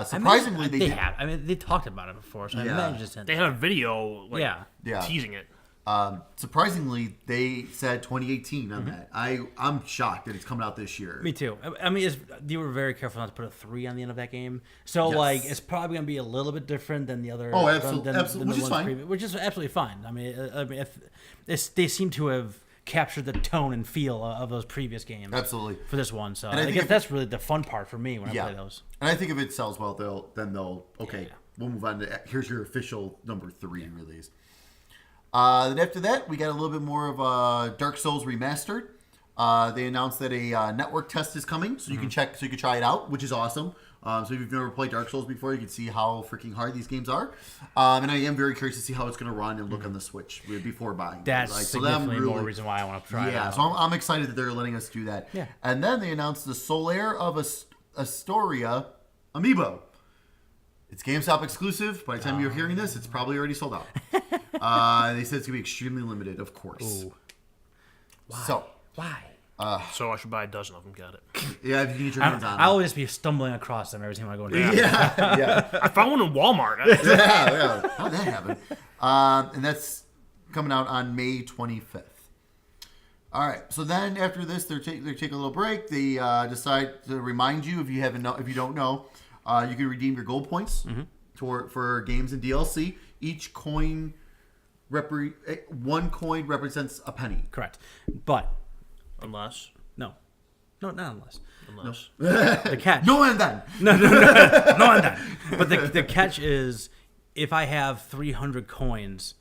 Surprisingly, they have. I mean, they talked about it before, so I imagine it's in They there. had a video Yeah. teasing it. Surprisingly, they said 2018 on that. I'm shocked that it's coming out this year. Me too. I mean, you were very careful not to put a 3 on the end of that game, so Yes. like it's probably going to be a little bit different than the other. Oh, absolutely, than absolutely, the which is ones fine. previous, which is absolutely fine. I mean, they seem to have captured the tone and feel of those previous games. Absolutely. For this one, so And I I think guess if- that's really the fun part for me when I play those. And I think if it sells well, they'll okay. Yeah. We'll move on to here's your official number 3 release. Then after that, we got a little bit more of Dark Souls Remastered. They announced that a network test is coming, so you can check, so you can try it out, which is awesome. So if you've never played Dark Souls before, you can see how freaking hard these games are. And I am very curious to see how it's going to run and look on the Switch before buying. That's so significantly more reason why I want to try it Yeah, out. so I'm excited that they're letting us do that. Yeah. And then they announced the Solaire of Astoria amiibo. It's GameStop exclusive. By the time you're hearing this, it's probably already sold out. They said it's going to be extremely limited, of course. Ooh. So, Why? So I should buy a dozen of them. Got it. yeah, if you can get your hands on I'll it. always be stumbling across them every time I go into Yeah. I found one in Walmart. Yeah. How'd that happen? And that's coming out on May 25th. All right. So then after this, they're taking a little break. They decide to remind you if you don't know, you can redeem your gold points for games and DLC. Each coin one coin represents a penny. Correct, but Unless. no, not unless. Unless. The catch. No, and then No, I'm done. But the catch is, if I have 300 coins,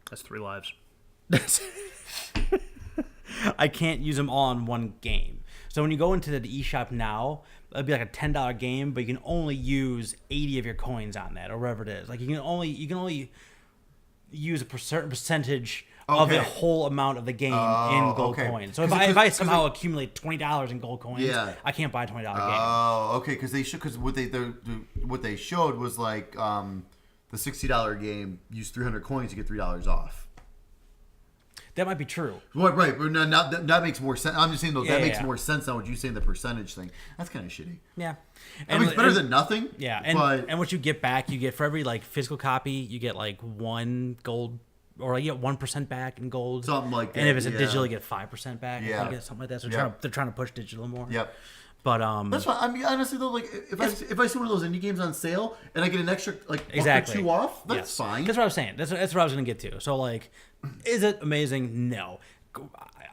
That's 3 lives. I can't use them all in one game. So when you go into the eShop now, it'll be like a $10 game, but you can only use 80 of your coins on that, or whatever it is. Like you can only use a certain percentage of the Okay. whole amount of the game in gold okay. coins. So if 'Cause I somehow accumulate $20 in gold coins, Yeah. I can't buy a $20 game. Oh, okay. Because what they showed was like the $60 game. Use 300 coins to get $3 off. That might be true. Right. But that makes more sense. I'm just saying though, that Yeah, makes yeah. more sense than what you saying the percentage thing. That's kind of shitty. Yeah. I mean, it's better than nothing. Yeah, but and what you get back, you get for every like physical copy, you get like 1 gold, or you get 1% back in gold, Something like And that, if it's a yeah. digital, you get 5% back. Yeah. I think it's something like that. So Yeah. they're trying to push digital more. Yep. But That's fine. I mean, honestly though, like if I see one of those indie games on sale and I get an extra like buck or exactly 2 off, that's Yes. fine. That's what I was saying. That's what I was gonna get to. So like, is it amazing? No.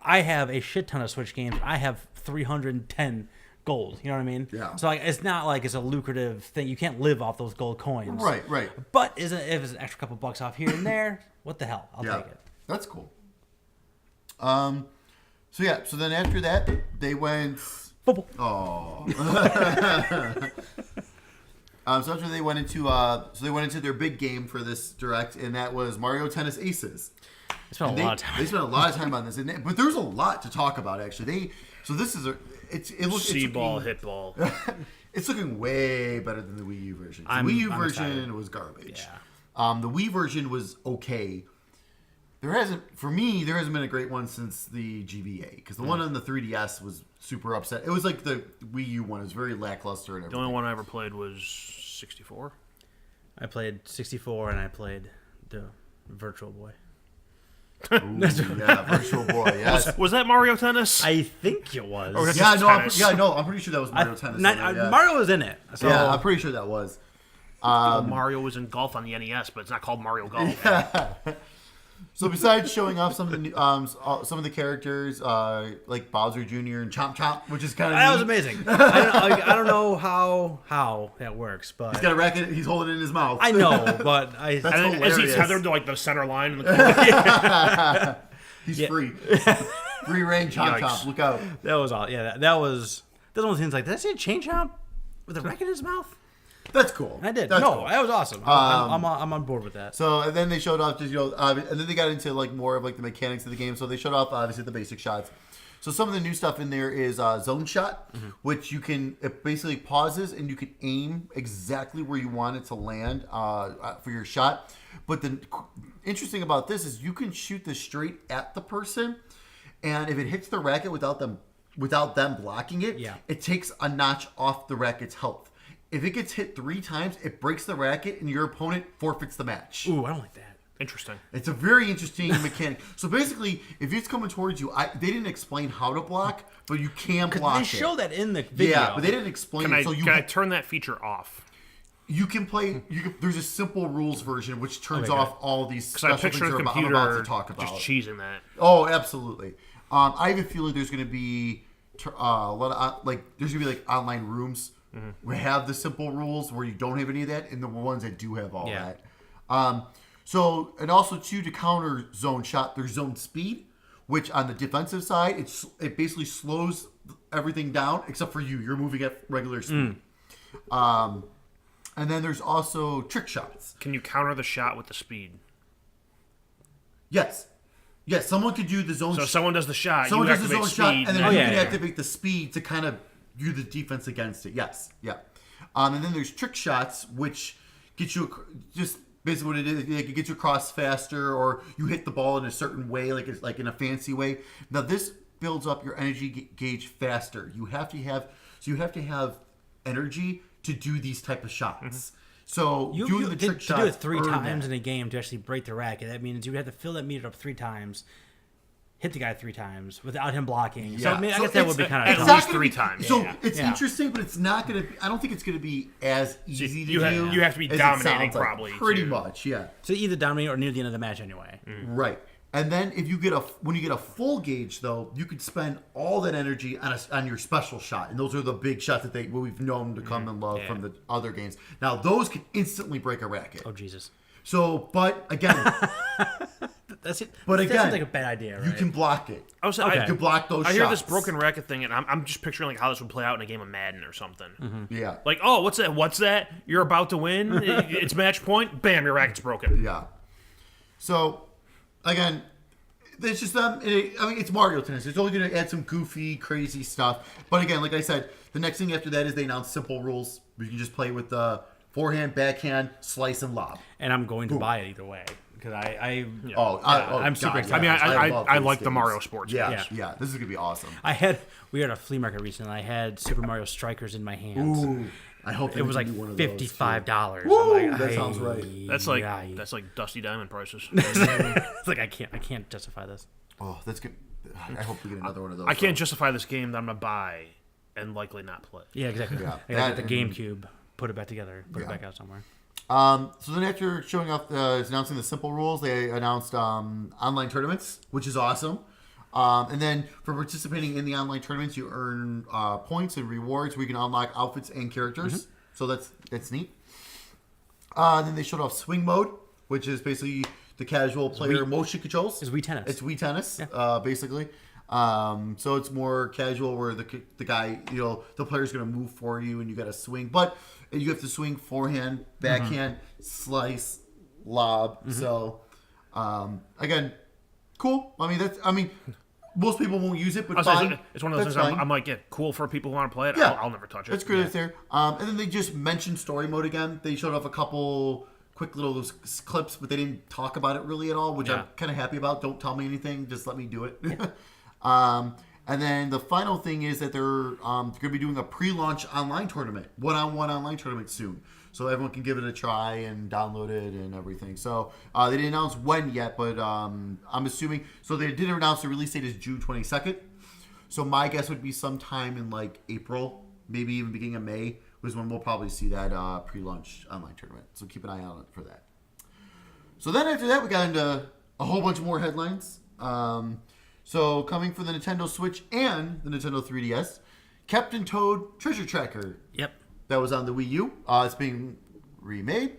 I have a shit ton of Switch games. I have 310 gold. You know what I mean? Yeah. So like, it's not like it's a lucrative thing. You can't live off those gold coins. Right. But if it's an extra couple bucks off here and there, what the hell? I'll Yeah, take it. that's cool. So yeah. So then after that, they went. Football. Oh. So after they went into their big game for this direct, and that was Mario Tennis Aces. I spent a lot of time. They spent a lot of time on this, but there's a lot to talk about actually. It looks C-ball, hit ball. It's looking way better than the Wii U version. The I'm Wii U version excited. was garbage. Yeah. The Wii version was okay. There hasn't been a great one since the GBA, because the one on the 3DS was super upset. It was like the Wii U one. It was very lackluster and The everything. only one I ever played was 64. I played 64 and I played the Virtual Boy. Ooh, yeah, Virtual Boy. Yes. Was that Mario Tennis? I think it was. Or was it Yeah, just no, tennis? I'm pretty sure that was Mario Tennis. Yeah. Mario was in it. So Yeah, I'm pretty sure that was. Mario was in golf on the NES, but it's not called Mario Golf. So besides showing off some of the some of the characters, like Bowser Jr. and Chomp Chomp, which is kind of that was amazing. I don't know how that works, but He's got a racket. He's holding it in his mouth. I know, but And then is he hilarious. tethered to like the center line in the corner? He's free. Free reign Chomp Yikes. Chomp. Look out. that was all. Yeah, that was. That's one of the things. Like, did I see a chain chomp with a racket in his mouth? That's cool. I did. That's No, cool. that was awesome. I'm on board with that. So and then they showed off just and then they got into like more of like the mechanics of the game. So they showed off obviously the basic shots. So some of the new stuff in there is zone shot, which it basically pauses and you can aim exactly where you want it to land for your shot. But the interesting about this is you can shoot this straight at the person, and if it hits the racket without them blocking it, Yeah. it takes a notch off the racket's health. If it gets hit 3 times, it breaks the racket and your opponent forfeits the match. Ooh, I don't like that. Interesting. It's a very interesting mechanic. So basically, if it's coming towards you, they didn't explain how to block, but you can block They it. show that in the video. Yeah, but they didn't explain Can it. I, So can I turn that feature off? you can play. There's a simple rules version which turns Okay, off all these Because I special picture things the I'm computer about to talk about. just cheesing that. Oh, absolutely. I have a feeling there's going to be a lot of there's going to be like online rooms. We have the simple rules where you don't have any of that, and the ones that do have all Yeah. that. So, and also too, to counter zone shot, there's zone speed, which on the defensive side, it basically slows everything down except for you. You're moving at regular speed. And then there's also trick shots. Can you counter the shot with the speed? Yes, someone could do the zone. So if someone does the shot, Someone you does the activate zone speed. shot, and then and you yeah, can yeah. activate the speed to kind of do the defense against it. Yes, yeah. And then there's trick shots, which get you just basically what it is. Like it gets you across faster, or you hit the ball in a certain way, like it's like in a fancy way. Now this builds up your energy gauge faster. You have to have energy to do these type of shots. So doing the trick to shots do it 3 earn times that. in a game to actually break the racket. That means you would have to fill that meter up 3 times, hit the guy 3 times without him blocking. So Yeah. I mean, I So guess that it's- would be kind at of It's least not gonna 3 be- times. So Yeah. it's Yeah. interesting, but it's not going to. I don't think it's going to be as easy to you do. have- you have to be as it dominating sounds like. probably, Pretty too. much, yeah. so either dominate or near the end of the match anyway. Right. And then if you get when you get a full gauge though, you could spend all that energy on your special shot, and those are the big shots that we've known to come and love from the other games. Now those can instantly break a racket. Oh Jesus, So, but again, that's it. But that again, seems like a bad idea, right? you can block it. I was, Okay. You can block those I shots. hear this broken racket thing, and I'm just picturing like how this would play out in a game of Madden or something. Yeah. Like, oh, what's that? What's that? You're about to win. It's match point. Bam, your racket's broken. Yeah. So, again, it's just it's Mario Tennis. It's only going to add some goofy, crazy stuff. But again, like I said, the next thing after that is they announced simple rules. You can just play with the forehand, backhand, slice, and lob. and I'm going to buy it either way because I'm super God, excited. I mean, love I these like the games. Mario sports. Yeah, Yeah. yeah, this is gonna be awesome. we were at a flea market recently. And I had Super Mario Strikers in my hands. Ooh, I hope It was like one of those, too. $55. Woo, I'm like, that sounds right. That's like Aye. that's like Dusty Diamond prices. It's like I can't justify this. Oh, that's good. I hope we get another one of those. I can't justify this game that I'm gonna buy and likely not play. Yeah, exactly. Yeah, I got that the and- GameCube, put it back together, put it Yeah. back out somewhere. So then after showing off, announcing the simple rules, they announced online tournaments, which is awesome. And then for participating in the online tournaments, you earn points and rewards where you can unlock outfits and characters. So that's neat. Then they showed off swing mode, which is basically the casual player motion controls. It's Wii Tennis. It's Wii Tennis, basically. So it's more casual where the guy, the player's going to move for you and you got to swing. But you have to swing forehand, backhand, slice, lob. So, again, cool. I mean, most people won't use it, but fine. It's one of those That's things fine. I'm like, yeah, cool for people who want to play it. Yeah. I'll never touch it. That's good. It's there. And then they just mentioned story mode again. They showed off a couple quick little clips, but they didn't talk about it really at all, which I'm kind of happy about. Don't tell me anything. Just let me do it. And then the final thing is that they're going to be doing a pre-launch online tournament, one-on-one online tournament soon. so everyone can give it a try and download it and everything. So they didn't announce when yet, but I'm assuming. So they did announce the release date is June 22nd. So my guess would be sometime in like April, maybe even beginning of May, was when we'll probably see that pre-launch online tournament. So keep an eye out for that. So then after that, we got into a whole bunch more headlines. So coming from the Nintendo Switch and the Nintendo 3DS, Captain Toad Treasure Tracker. Yep. That was on the Wii U. It's being remade.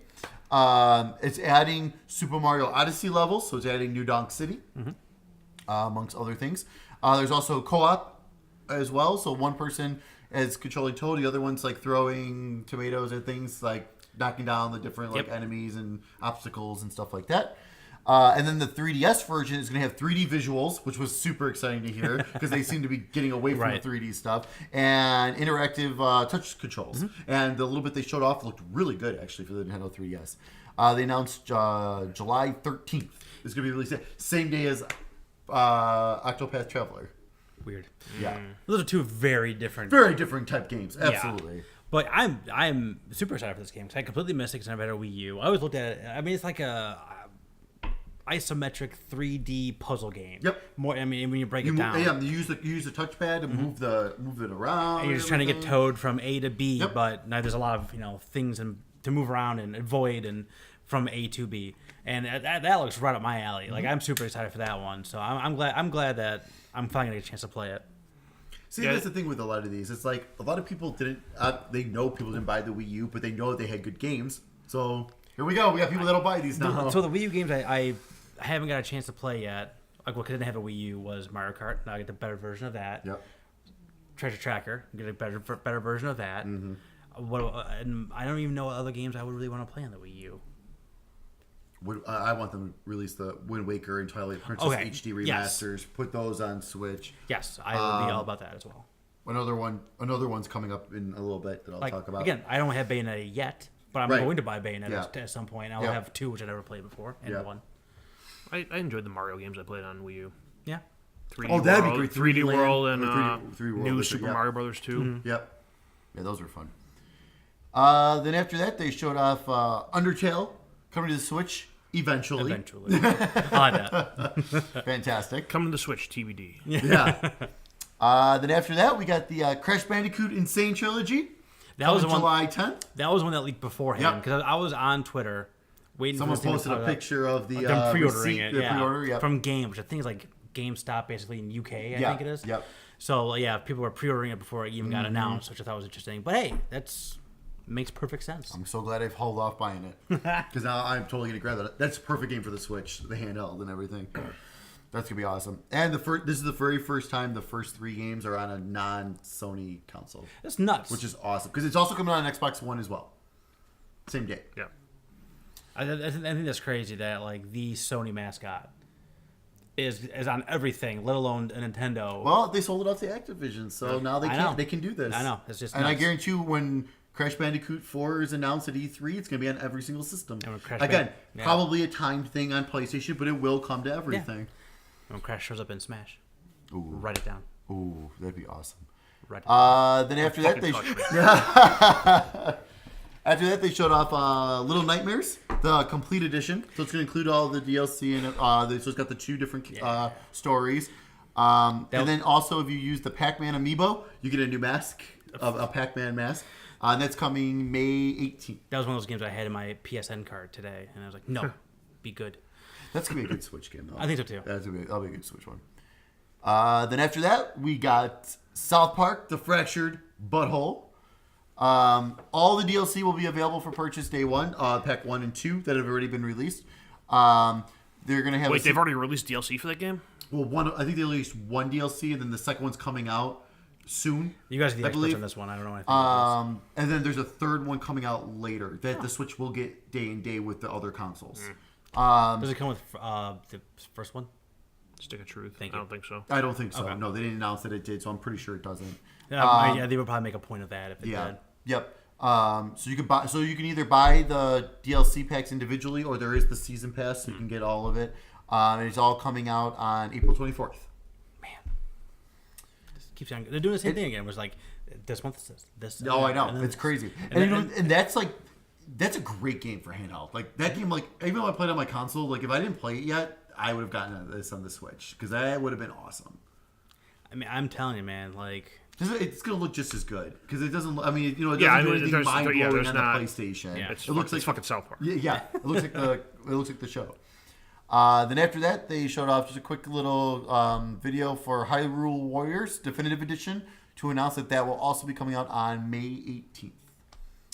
It's adding Super Mario Odyssey levels, so it's adding New Donk City, amongst other things. There's also co-op as well, so one person is controlling Toad, the other one's like throwing tomatoes at things, like knocking down the different like enemies and obstacles and stuff like that. And then the 3DS version is going to have 3D visuals, which was super exciting to hear because they seem to be getting away from the 3D stuff, and interactive touch controls. And the little bit they showed off looked really good, actually, for the Nintendo 3DS. They announced July 13th. It's going to be released same day as Octopath Traveler. Weird. Yeah. Those are two very different type games. Absolutely. Yeah. But I'm super excited for this game because I completely missed it because I never had a Wii U. I always looked at it. I mean, it's like a isometric 3D puzzle game. Yep. More. I mean, when you break it down. Yeah. You use the touchpad to move it around. And you're just trying to get Toad from A to B, but now there's a lot of things to move around and avoid and from A to B, and that looks right up my alley. Like I'm super excited for that one. So I'm glad that I'm finally gonna get a chance to play it. See, that's the thing with a lot of these. It's like a lot of people didn't. They know people didn't buy the Wii U, but they know they had good games. So here we go. We got people that'll buy these now. So the Wii U games I haven't got a chance to play yet. Like because I didn't have a Wii U was Mario Kart. Now I get the better version of that. Yep. Treasure Tracker. Get a better version of that. And I don't even know what other games I would really want to play on the Wii U. I want them to release the Wind Waker and Twilight Princess HD remasters. Put those on Switch. Yes, I will be all about that as well. Another one's coming up in a little bit that I'll talk about. Again, I don't have Bayonetta yet, but I'm going to buy Bayonetta at some point. I'll have 2, which I never played before, and 1. I enjoyed the Mario games I played on Wii U. Yeah. 3D that'd World, be great. 3D World and 3D World new Super Mario Brothers 2. Yep. Yeah, those were fun. Then after that, they showed off Undertale coming to the Switch eventually. I like that. Fantastic. Coming to the Switch, TBD. Yeah. Then after that, we got the Crash Bandicoot Insane Trilogy. That was July 10th. That was one that leaked beforehand because I was on Twitter waiting. Someone posted a picture of the them pre-ordering receipt, it. the pre-order, from Game, which I think is like GameStop, basically in UK. I think it is. Yep. So people were pre-ordering it before it even got announced, which I thought was interesting. But hey, makes perfect sense. I'm so glad I've held off buying it because now I'm totally gonna grab that. That's a perfect game for the Switch, the handheld and everything. That's gonna be awesome. And this is the very first time the first 3 games are on a non-Sony console. That's nuts. Which is awesome because it's also coming on Xbox One as well. Same day. Yeah. I think that's crazy that like the Sony mascot is on everything, let alone a Nintendo. Well, they sold it off to Activision, so now they can do this. I know. It's just and nuts. I guarantee you when Crash Bandicoot 4 is announced at E3, it's going to be on every single system. Probably a timed thing on PlayStation, but it will come to everything. Yeah. When Crash shows up in Smash, write it down. Ooh, that'd be awesome. Then after that, they showed off Little Nightmares, the complete edition. So it's going to include all the DLC and so it's got the 2 different stories. And then also, if you use the Pac-Man amiibo, you get a new mask, a Pac-Man mask. And that's coming May 18th. That was one of those games I had in my PSN card today, and I was like, no, be good. That's going to be a good Switch game, though. I think so, too. That'll be a good Switch one. Then after that, we got South Park, The Fractured Butthole. All the DLC will be available for purchase day 1, Pack 1 and 2 that have already been released. They're going to have they've already released DLC for that game? Well, I think they released 1 DLC, and then the second one's coming out soon. You guys are the experts on this one. I don't know anything. And then there's a third one coming out later that the Switch will get day and day with the other consoles. Does it come with the first one? Stick of Truth. Thank I you. don't think so. I don't think so. Okay. No, they didn't announce that it did, so I'm pretty sure it doesn't. Yeah, they would probably make a point of that if it did. Yep. So you can buy. So you can either buy the DLC packs individually, or there is the season pass, so you can get all of it. And it's all coming out on April 24th. Man, this keeps on. They're doing the same thing again. It was like this month is this. Oh, I know. It's crazy. And that's like that's a great game for handheld. Like that game, like even though I played on my console, like if I didn't play it yet, I would have gotten this on the Switch because that would have been awesome. I mean, I'm telling you, man. Like, it's gonna look just as good because it doesn't. I mean, it doesn't Yeah, I do mean, anything there's- mind there- yeah, blowing there's on not- the PlayStation. Yeah. It's it looks like fucking South Park. Yeah, it looks like the show. Then after that, they showed off just a quick little video for Hyrule Warriors Definitive Edition to announce that will also be coming out on May 18th.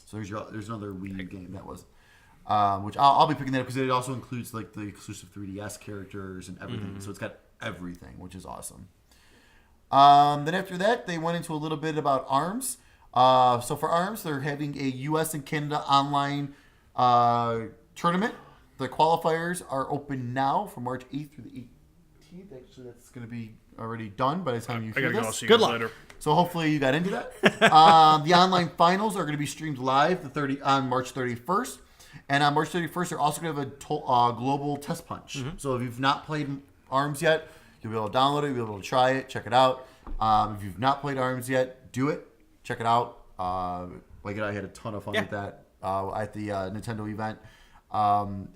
So there's another Wii game that was, which I'll be picking that up because it also includes like the exclusive 3DS characters and everything. So it's got everything, which is awesome. Then after that, they went into a little bit about ARMS. So for ARMS, they're having a U.S. and Canada online tournament. The qualifiers are open now from March 8th through the 18th. Actually, that's going to be already done by the time you I hear gotta go. I'll this. see you Good guys luck. later. So hopefully you got into that. The online finals are going to be streamed live on March 31st. And on March 31st, they're also going to have a global test punch. So if you've not played ARMS yet, you'll be able to download it. You'll be able to try it, check it out. If you've not played ARMS yet, do it. Check it out. Like I had a ton of fun with that at the Nintendo event.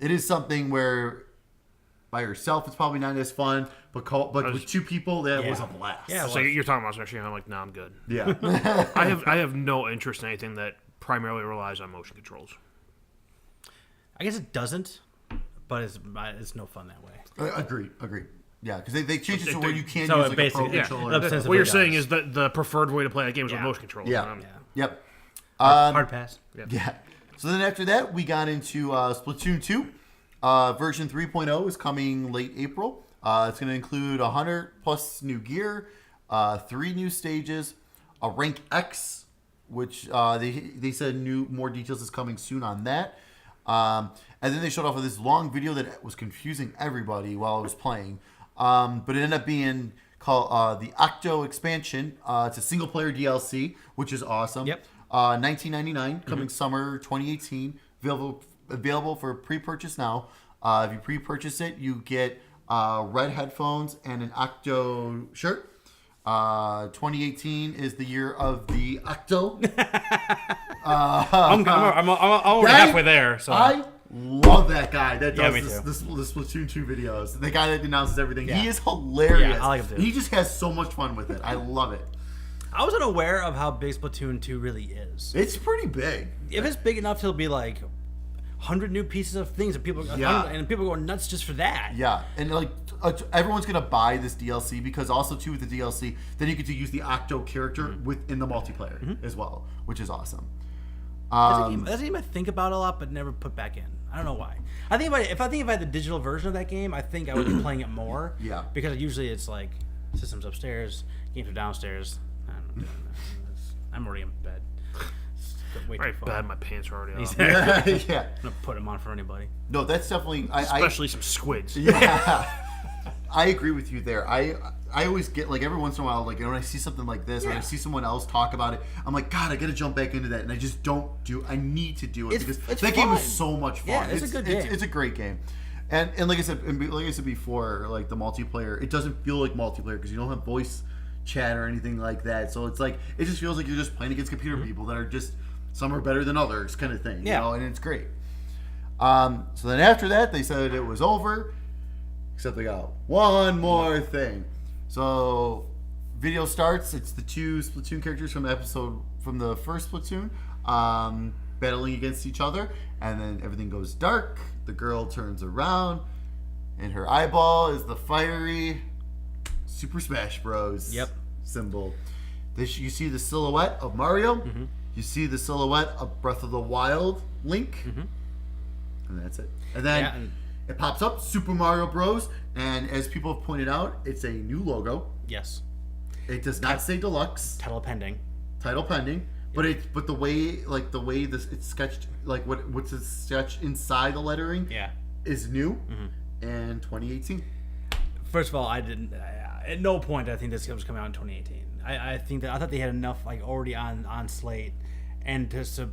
It is something where by yourself it's probably not as fun, but with two people, that was a blast. Yeah. So you're talking about especially, I'm like, nah, I'm good. Yeah. I have no interest in anything that primarily relies on motion controls. I guess it doesn't, but it's no fun that way. Agreed. Yeah, because they changed it to where you can So use like a basically, pro yeah, controller. that's- Ostensibly What you're does. saying is that the preferred way to play that game is with motion controls. Yeah. Um, Yep. Hard pass. Yeah. So then after that, we got into Splatoon 2. Version 3.0 is coming late April. It's going to include 100 plus new gear, 3 new stages, a rank X, which they said more details is coming soon on that. And then they showed off with this long video that was confusing everybody while I was playing. But it ended up being called the Octo expansion. It's a single player DLC, which is awesome. Yep. $19.99 coming summer 2018. Available for pre-purchase now. If you pre-purchase it, you get red headphones and an Octo shirt. 2018 is the year of the Octo. I'm already halfway there. So I love that guy that Yeah, does me the too. Splatoon 2 videos. The guy that announces everything. Yeah. He is hilarious. Yeah, I like him too. He just has so much fun with it. I love it. I wasn't aware of how big Splatoon 2 really is. It's pretty big. If it's big enough to be like 100 new pieces of things and people go nuts just for that. Yeah, and like everyone's gonna buy this DLC because also too with the DLC, then you get to use the Octo character within the multiplayer as well, which is awesome. That's a game I think about a lot, but never put back in. I don't know why. I think if I had the digital version of that game, I think I would be playing it more. Yeah. Because usually it's like systems upstairs, games are downstairs. I'm already in bed. It's way too Right, far. bad. My pants are already off. Yeah, I'm gonna put them on for anybody. no, that's definitely. Especially some squids. Yeah, I agree with you there. I always get like every once in a while, like when I see something like this or I see someone else talk about it, I'm like, God, I gotta jump back into that, and I just don't do. I need to do it It's because that game fun. is so much fun. Yeah, it's a good game. It's a great game, and like I said, before, like the multiplayer, it doesn't feel like multiplayer because you don't have voice chat or anything like that. So it's like it just feels like you're just playing against computer people that are just some are better than others, kind of thing. Yeah. You know, and it's great. So then after that, they said it was over. Except they got one more thing. So, video starts. It's the 2 Splatoon characters from the first Splatoon, battling against each other, and then everything goes dark. The girl turns around, and her eyeball is the fiery Super Smash Bros. Yep. Symbol. You see the silhouette of Mario. You see the silhouette of Breath of the Wild Link, and that's it. And then. Yeah, and- It pops up, Super Mario Bros. And as people have pointed out, it's a new logo. Yes. It does not say deluxe, Title pending. title pending. But the way it's sketched, like what's the sketch inside the lettering, Yeah. is new and 2018. First of all, at no point did I think this game was coming out in 2018. I thought they had enough like already on slate, and just to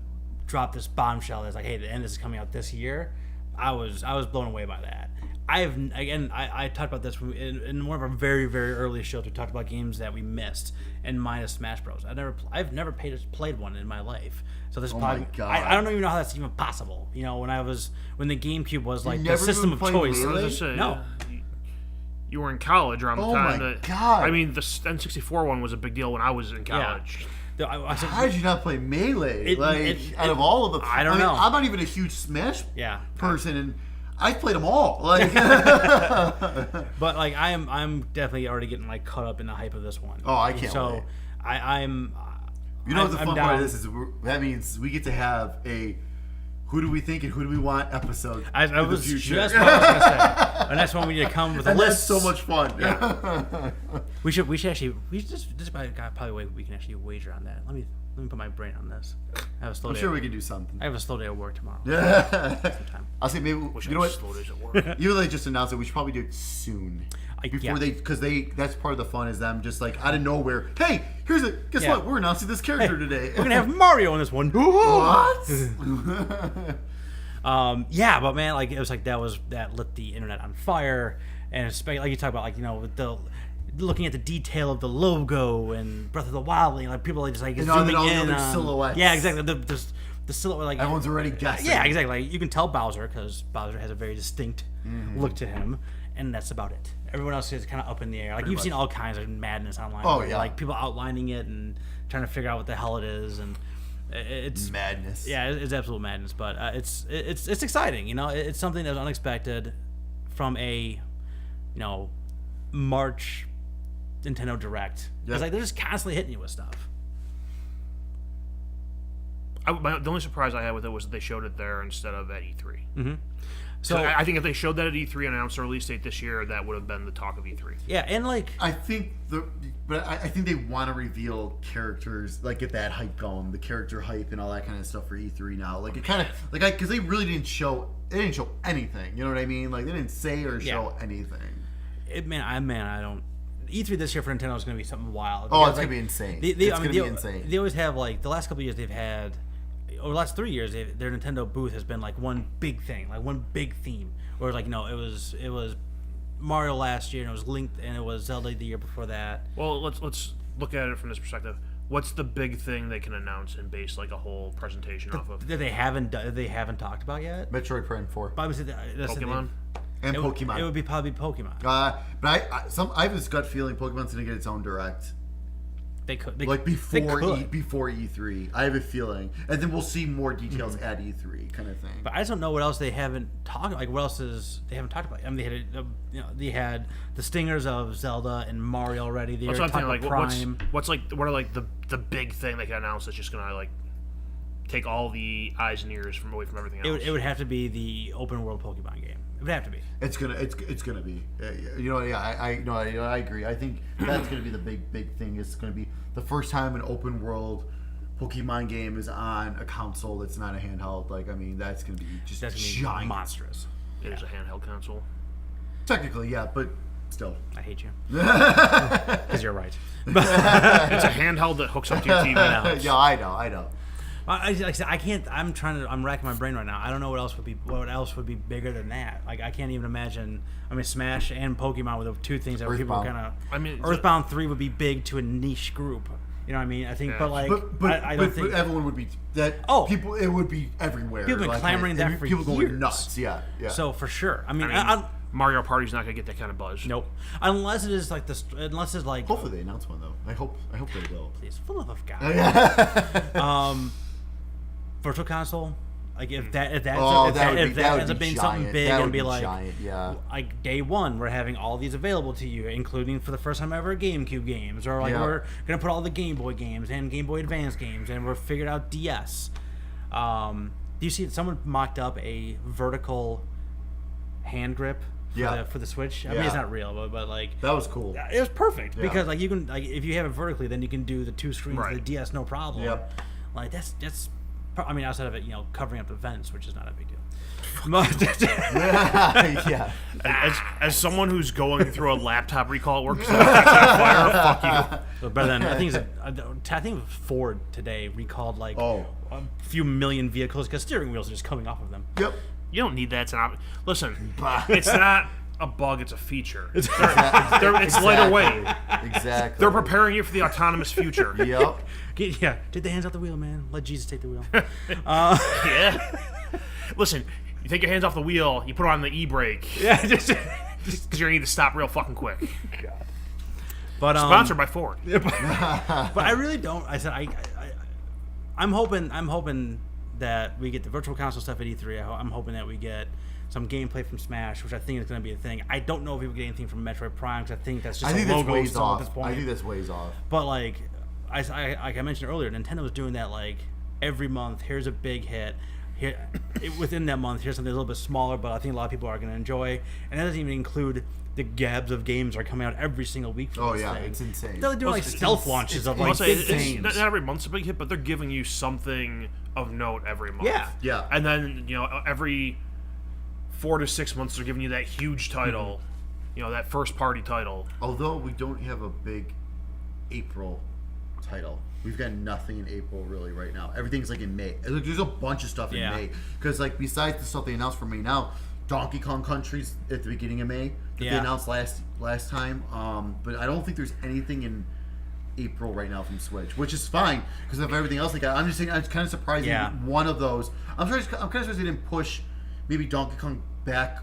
drop this bombshell that's like, hey, the end is coming out this year. I was blown away by that. I talked about this in one of our very, very early shows. We talked about games that we missed, and minus Smash Bros. I've never played one in my life. So this is probably. my God. I don't even know how that's even possible. You know, when the GameCube was like the never system even of played choice. Melee? I was gonna say, No. You were in college around the Oh time my that. God. I mean, the N64 one was a big deal when I was in college. I said, How did you not play Melee? It- Out of all of them, I don't know. I'm not even a huge Smash Yeah. person, and I've played them all. Like, But like I'm definitely already getting like caught up in the hype of this one. Oh, I can't So wait. I'm. you know what the I'm fun part of down. this is? That means we get to have a who do we think and who do we want episode. I in the was future. just what I was gonna say. And that's when we need to come with a And list. that's so much fun. We should actually this is probably a way we can actually wager on that. Let me put my brain on this. I have a slow I'm day. sure we can do something. I have a slow day at work tomorrow. Yeah. I'll say maybe. Wish You I know was what? slow days at work. Even though they just announced it, we should probably do it soon. Before yeah. because that's part of the fun is them just like out of nowhere. Hey, guess Yeah. what? We're announcing this character today. We're gonna have Mario in this one. what? Yeah, but man, like it was like that lit the internet on fire, and especially like you talk about like with the looking at the detail of the logo and Breath of the Wild, like people are just like And all the zooming in other on silhouettes. Yeah, exactly. The silhouette, like Everyone's already guessing. yeah, exactly. Like, you can tell Bowser because Bowser has a very distinct look to him, and that's about it. Everyone else is kind of up in the air. Like you've seen all kinds of madness online. Oh, where, yeah. like people outlining it and trying to figure out what the hell it is, and it's Madness. yeah, it's absolute madness, but it's exciting. It's something that's unexpected from a March Nintendo Direct. Because Yeah. like they're just constantly hitting you with stuff. The only surprise I had with it was that they showed it there instead of at E3. So I think if they showed that at E3 and announced a release date this year, that would have been the talk of E3. yeah, and like I think I think they want to reveal characters, like get that hype going, the character hype and all that kind of stuff for E3 now. Like it kind of because they really didn't show anything. You know what I mean? Like they didn't say or show anything. I don't. E3 this year for Nintendo is going to be something wild. Oh, Because, it's gonna be insane. It's gonna be insane. They always have like the last couple of years they've had, over the last 3 years, their Nintendo booth has been like one big thing, like one big theme. Or like it was Mario last year, and it was Link, and it was Zelda the year before that. Well, let's look at it from this perspective. What's the big thing they can announce and base like a whole presentation off of? That they haven't talked about yet. Metroid Prime 4 But I would say that's the Pokemon? and It Pokemon. would be probably Pokemon. But I have this gut feeling Pokemon's gonna get its own direct. They could Like they could. before E3. I have a feeling, and then we'll see more details at E3, kind of thing. But I just don't know what else they haven't talked. Like what else they haven't talked about? I mean, they had the stingers of Zelda and Mario already. They That's already what I'm talked thinking. about Like, Prime. what are like the big thing they can announce that's just gonna like take all the eyes and ears from away from everything else? It would have to be the open world Pokemon game. It would have to be. It's gonna be. I agree. I think that's gonna be the big thing. It's gonna be the first time an open world Pokemon game is on a console that's not a handheld. Like, I mean, that's gonna be just That's gonna be giant. monstrous. It is a handheld console. Technically, yeah, but still. I hate you because you're right. It's a handheld that hooks up to your TV now. Yeah, I know. Like I said, I can't. I'm racking my brain right now. I don't know what else would be bigger than that. Like I can't even imagine. I mean, Smash and Pokemon were the two things that people Earthbound. kind of. I mean, Earthbound 3 would be big to a niche group. You know what I mean? I think, Yeah. but like, But I don't think. everyone would be that. Oh. People, it would be everywhere. People have been clamoring that for people going years. nuts. Yeah. So for sure. I mean, I mean, Mario Party's not gonna get that kind of buzz. nope. Unless it is like this. Unless it's like. Hopefully they announce one though. I hope they will. Please, for the love of God. Yeah. Virtual console. Like if that would ends be up being something giant. big That and would be be like giant, yeah. like day one we're having all these available to you, including for the first time ever GameCube games, or like Yeah. we're gonna put all the Game Boy games and Game Boy Advance games, and we're figured out DS. Do you see someone mocked up a vertical hand grip for the Switch? I mean, it's Yeah. not real, but like That was cool. it was perfect Yeah. because like you can like if you have it vertically, then you can do the two screens Right. of the DS no problem. Yep. Like that's I mean, outside of it, covering up the vents, which is not a big deal. Yeah. As someone who's going through a laptop recall at work, so it catches on fire, fuck you. But then I think Ford today recalled like Oh. a few million vehicles because steering wheels are just coming off of them. Yep. You don't need that. Listen, it's not a bug; it's a feature. It's lighter weight. Exactly. They're preparing you for the autonomous future. Yep. Take the hands out the wheel, man. Let Jesus take the wheel. Yeah. Listen, you take your hands off the wheel, you put on the e-brake. Yeah, just Because you're going to need to stop real fucking quick. but Sponsored by Ford. But I really don't. I said I'm hoping that we get the virtual console stuff at E3. I'm hoping that we get some gameplay from Smash, which I think is going to be a thing. I don't know if we will get anything from Metroid Prime, because I think that's just a logo still at this point. I think that's ways off. But like I mentioned earlier, Nintendo was doing that like every month. Here's a big hit. Here, within that month, here's something a little bit smaller, but I think a lot of people are going to enjoy. And that doesn't even include the gabs of games that are coming out every single week. For this thing. It's insane. They're doing like stealth launches of like Also, big it's things. not every month's a big hit, but they're giving you something of note every month. Yeah. And then, every 4 to 6 months, they're giving you that huge title, that first party title. Although we don't have a big April title. We've got nothing in April really right now. Everything's like in May. There's a bunch of stuff in May. Because like besides the stuff they announced for May now, Donkey Kong Country's at the beginning of May that they announced last time. But I don't think there's anything in April right now from Switch, which is fine because of everything else they got. I'm just saying, it's kind of surprising that one of those. I'm kind of surprised they didn't push maybe Donkey Kong back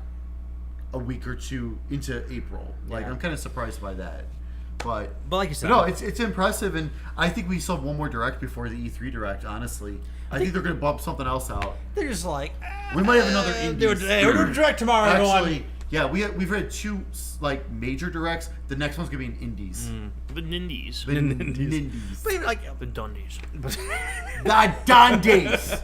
a week or two into April. Like I'm kind of surprised by that. But like you said, no, it's impressive, and I think we still have one more direct before the E3 direct. Honestly, I think they're going to bump something else out. they're just like We might have another indie. We're doing a direct tomorrow. Actually, yeah, we've had two like major directs. The next one's going to be an indies. The Nindies. The Nindies. But like The Dundies. The Dundies.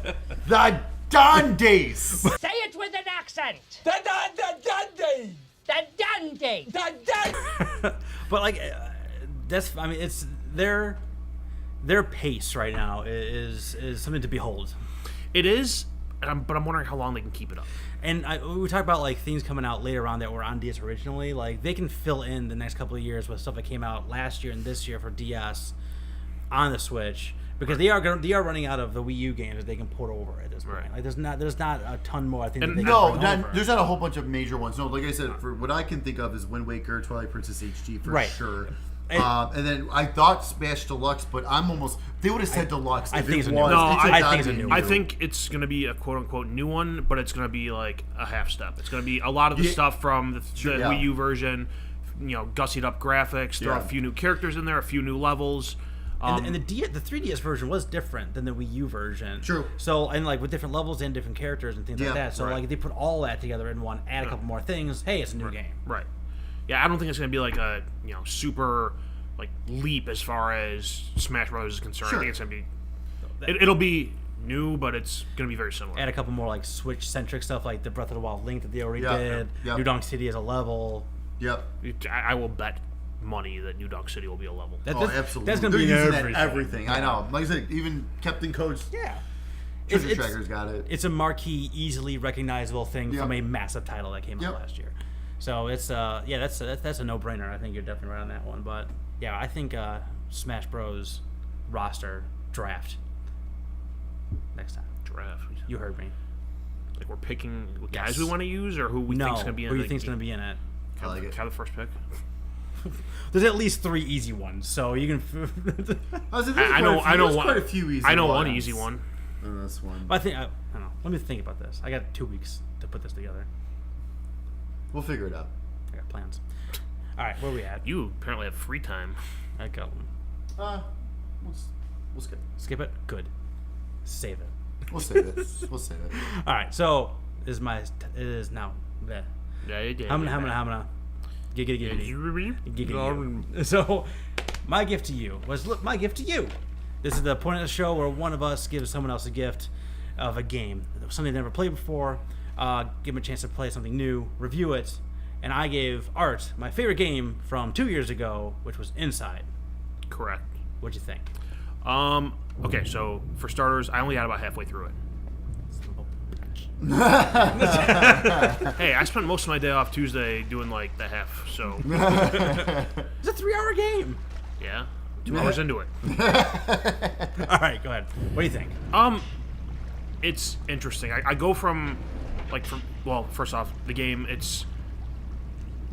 The Dundies. Say it with an accent. The Dundee. The Dundee. The Dundee. But like it's their pace right now is something to behold. It is, but I'm wondering how long they can keep it up. And we talk about like things coming out later on that were on DS originally. Like they can fill in the next couple of years with stuff that came out last year and this year for DS on the Switch, because they are running out of the Wii U games that they can port over at this point. Right. Like there's not a ton more. I think. And that they No, can bring over. there's not a whole bunch of major ones. No, like I said, for what I can think of is Wind Waker, Twilight Princess HD for sure. And then I thought Smash Deluxe, but they would have said Deluxe. I if think it it's a new was. one. No, It's I gotta think it's a be new I one. think it's going to be a quote-unquote new one, but it's going to be like a half step. It's going to be a lot of the stuff from the Wii U version, gussied up graphics, throw a few new characters in there, a few new levels. And the 3DS version was different than the Wii U version. True. So, and like with different levels and different characters and things like that. So like they put all that together in one, add a couple more things. Hey, it's a new game. Right. Yeah, I don't think it's going to be like a super like leap as far as Smash Bros. Is concerned. Sure. I think it's going to be it'll be new, but it's going to be very similar. Add a couple more like Switch centric stuff, like the Breath of the Wild Link that they already did. Yep. New Donk City as a level. Yep. I will bet money that New Donk City will be a level. Absolutely. That's gonna They're be using everything. that everything. I know. Like I said, even Captain Coach. Yeah. Treasure Tracker's got it. It's a marquee, easily recognizable thing from Yep. a massive title that came out last year. So it's that's a no brainer. I think you're definitely right on that one. But yeah, I think Smash Bros. Roster draft next time. Draft. You heard me. Like we're picking guys Yes. we want to use, or who we No, think's going to be in who do the you think's going to be in it? I like it. Kind of the first pick. There's at least 3 easy ones, so you can. I know one. Quite a few easy I know ones. one easy one. This one. I think I don't know. Let me think about this. I got 2 weeks to put this together. We'll figure it out. I got plans. All right, where are we at? You apparently have free time. I go. We'll skip. Skip it. Good. Save it. We'll save it. We'll save it. All right. So it is now. Bleh. How many? Giggity. So my gift to you was my gift to you. This is the point of the show where one of us gives someone else a gift of a game, something they never played before. Give them a chance to play something new, review it, and I gave Art my favorite game from 2 years ago, which was Inside. Correct. What'd you think? Okay, so for starters, I only got about halfway through it. Hey, I spent most of my day off Tuesday doing like the half, so It's a 3-hour game. yeah, 2 hours into it. All right, go ahead. What do you think? It's interesting. I go from, well, first off, the game, it's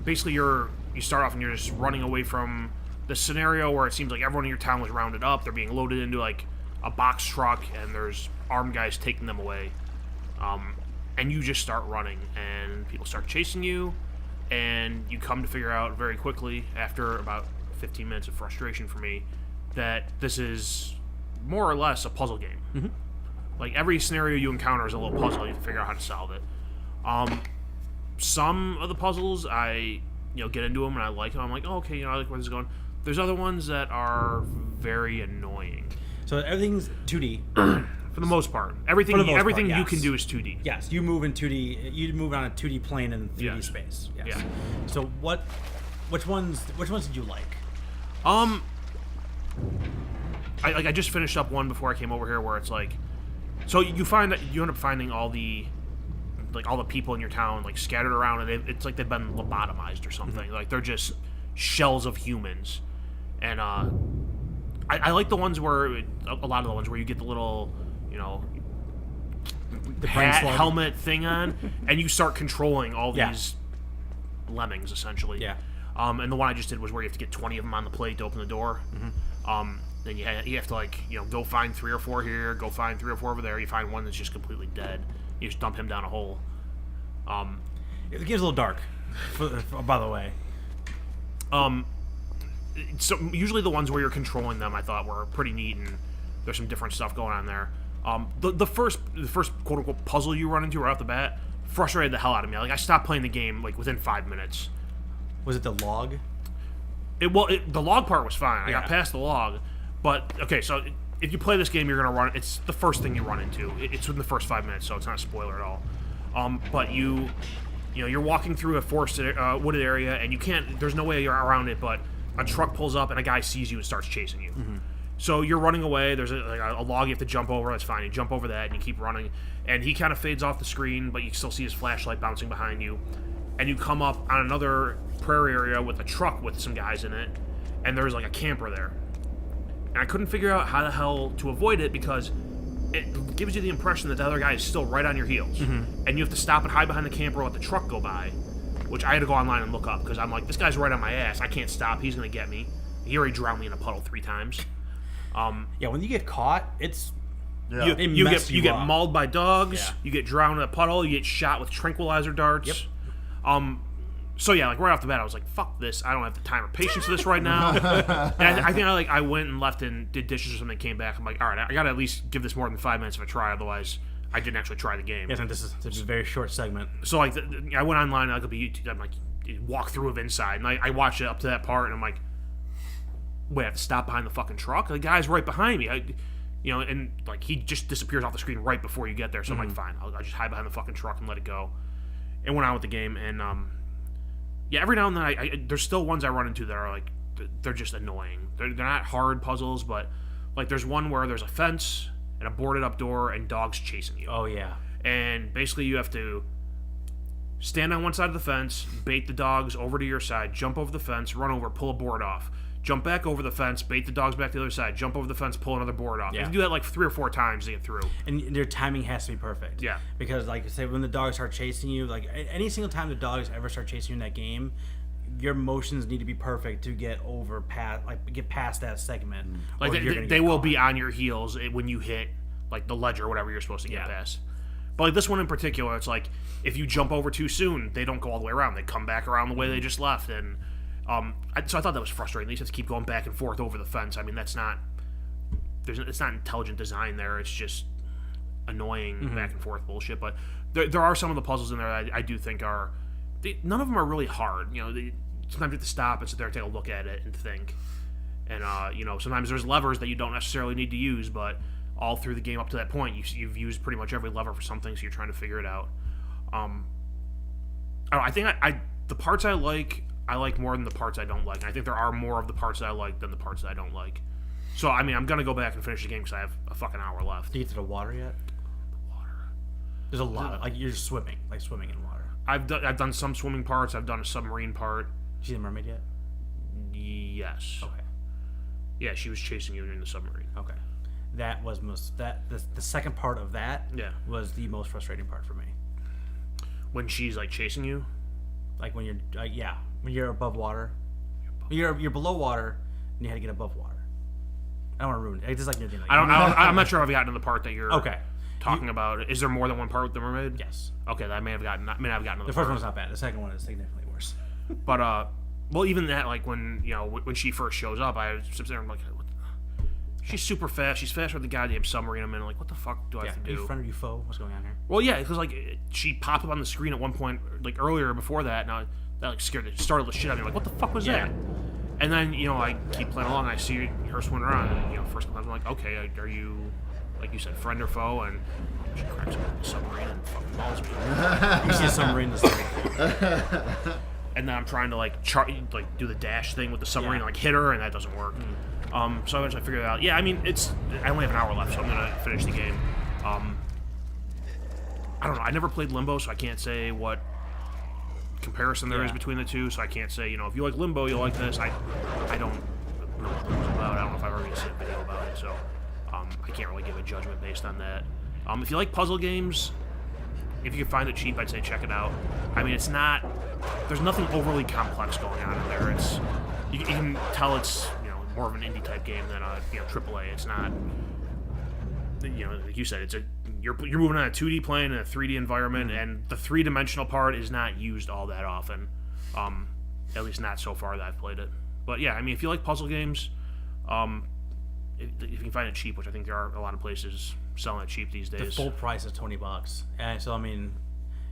basically you start off and you're just running away from the scenario where it seems like everyone in your town was rounded up. They're being loaded into like a box truck, and there's armed guys taking them away. And you just start running, and people start chasing you, and you come to figure out very quickly, after about 15 minutes of frustration for me, that this is more or less a puzzle game. Mm-hmm. Like, every scenario you encounter is a little puzzle. You have to figure out how to solve it. Some of the puzzles, I get into them, and I like them. I'm like, oh, okay, I like where this is going. There's other ones that are very annoying. So everything's 2D. For the most part. Everything part, you yes. can do is 2D. Yes, you move in 2D. You move on a 2D plane in 3D Yes. space. Yes. Yeah. So which ones did you like? I just finished up one before I came over here where it's like, so you find that you end up finding all the people in your town like scattered around, and it's like they've been lobotomized or something. Like they're just shells of humans, and I like the ones where a lot of the ones where you get the little The hat, brain slug. helmet thing on, and you start controlling all Yeah. these lemmings essentially. Yeah. And the one I just did was where you have to get 20 of them on the plate to open the door. Then you have to go find 3 or 4 here, go find 3 or 4 over there. You find one that's just completely dead. You just dump him down a hole. It gets a little dark. By the way. So usually the ones where you're controlling them, I thought were pretty neat, and there's some different stuff going on there. The first quote unquote puzzle you run into right off the bat frustrated the hell out of me. Like I stopped playing the game like within 5 minutes. Was it the log? The log part was fine. I got Yeah. past the log, but okay. So if you play this game, you're gonna run. It's the first thing you run into. It's within the first 5 minutes, so it's not a spoiler at all. But you're walking through a forested, wooded area, and you can't. There's no way you're around it. But a truck pulls up, and a guy sees you and starts chasing you. Mm-hmm. So you're running away. There's a log you have to jump over. That's fine. You jump over that, and you keep running. And he kind of fades off the screen, but you still see his flashlight bouncing behind you. And you come up on another prairie area with a truck with some guys in it, and there's like a camper there. And I couldn't figure out how the hell to avoid it because it gives you the impression that the other guy is still right on your heels. Mm-hmm. And you have to stop and hide behind the camper, let the truck go by, which I had to go online and look up because I'm like, this guy's right on my ass. I can't stop. He's going to get me. He already drowned me in a puddle 3 times. Yeah, when you get caught, it's Yeah. You get up. mauled by dogs. Yeah. You get drowned in a puddle. You get shot with tranquilizer darts. Yep. So yeah, like right off the bat, I was like, "Fuck this! I don't have the time or patience for this right now." And I think I went and left and did dishes or something. Came back. I'm like, all right, I gotta at least give this more than 5 minutes of a try. Otherwise, I didn't actually try the game. Yes, and this is a very short segment. So like, I went online. I could be YouTube. I'm like, walkthrough of Inside, and I watched it up to that part, and I'm like, wait, I have to stop behind the fucking truck. The guy's right behind me. And like he just disappears off the screen right before you get there. So I'm like, fine, I'll just hide behind the fucking truck and let it go. And went on with the game, and yeah, every now and then I there's still ones I run into that are like they're just annoying. They're not hard puzzles, but like there's one where there's a fence and a boarded up door and dogs chasing you. Oh yeah. And basically you have to stand on one side of the fence, bait the dogs over to your side, jump over the fence, run over, pull a board off. Jump back over the fence, bait the dogs back to the other side, jump over the fence, pull another board off. Yeah. You have to do that like 3 or 4 times to get through. And your timing has to be perfect. Yeah. Because, like I say, when the dogs start chasing you, like any single time the dogs ever start chasing you in that game, your motions need to be perfect to get get past that segment. Like or you're gonna they get will caught. be on your heels when you hit like the ledge or whatever you're supposed to get Yeah. past. But like this one in particular, it's like if you jump over too soon, they don't go all the way around. They come back around the way they just left, and so I thought that was frustrating. They just have to keep going back and forth over the fence. I mean, it's not intelligent design there. It's just annoying back and forth bullshit. But there are some of the puzzles in there that I do think are none of them are really hard. Sometimes you have to stop and sit there and take a look at it and think. And sometimes there's levers that you don't necessarily need to use, but all through the game up to that point, you've used pretty much every lever for something, so you're trying to figure it out. I don't know, I think the parts I like more than the parts I don't like. And I think there are more of the parts that I like than the parts that I don't like. So, I mean, I'm going to go back and finish the game because I have a fucking hour left. Do you get to the water yet? There's a lot of, like, you're just swimming in water. I've done some swimming parts. I've done a submarine part. Did you see the mermaid yet? Yes. Okay. Yeah, she was chasing you in the submarine. Okay. That was the second part of that Yeah. was the most frustrating part for me. When she's, like, chasing you? Like when you're, When you're above water. You're below water, and you had to get above water. I don't want to ruin it. It's just like anything. I'm not sure if I've gotten to the part that you're Okay. talking about. Is there more than one part with the mermaid? Yes. Okay, I may have gotten to The first one's not bad. The second one is significantly worse. But well, even that, like when when she first shows up, I was sitting there and I'm like, she's super fast. She's faster than the goddamn submarine. I'm in. Like, what the fuck do I have to Are do? you friend or you foe? What's going on here? Well, yeah, because like she popped up on the screen at one point, like earlier before that, and that like startled the shit out of me. Like, what the fuck was that? And then I keep playing along. And I see her swimming around, and first time I'm like, okay, are you, like you said, friend or foe? And she cracks up on the submarine and fucking balls me. You see a submarine in the story. And then I'm trying to do the dash thing with the submarine, and like hit her, and that doesn't work. So eventually I figured it out. Yeah, I mean, I only have an hour left, so I'm gonna finish the game. I don't know. I never played Limbo, so I can't say what comparison there is between the two. So I can't say, if you like Limbo, you'll like this. I don't know what Limbo's about. I don't know if I've ever seen a video about it, so I can't really give a judgment based on that. If you like puzzle games, if you can find it cheap, I'd say check it out. I mean, it's not. There's nothing overly complex going on in there. It's you can tell it's more of an indie type game than a AAA. It's not. Like you said, you're moving on a 2D plane in a 3D environment, and the 3-dimensional part is not used all that often. At least not so far that I've played it. But yeah, I mean, if you like puzzle games, if you can find it cheap, which I think there are a lot of places selling it cheap these days. The full price is $20, and so I mean,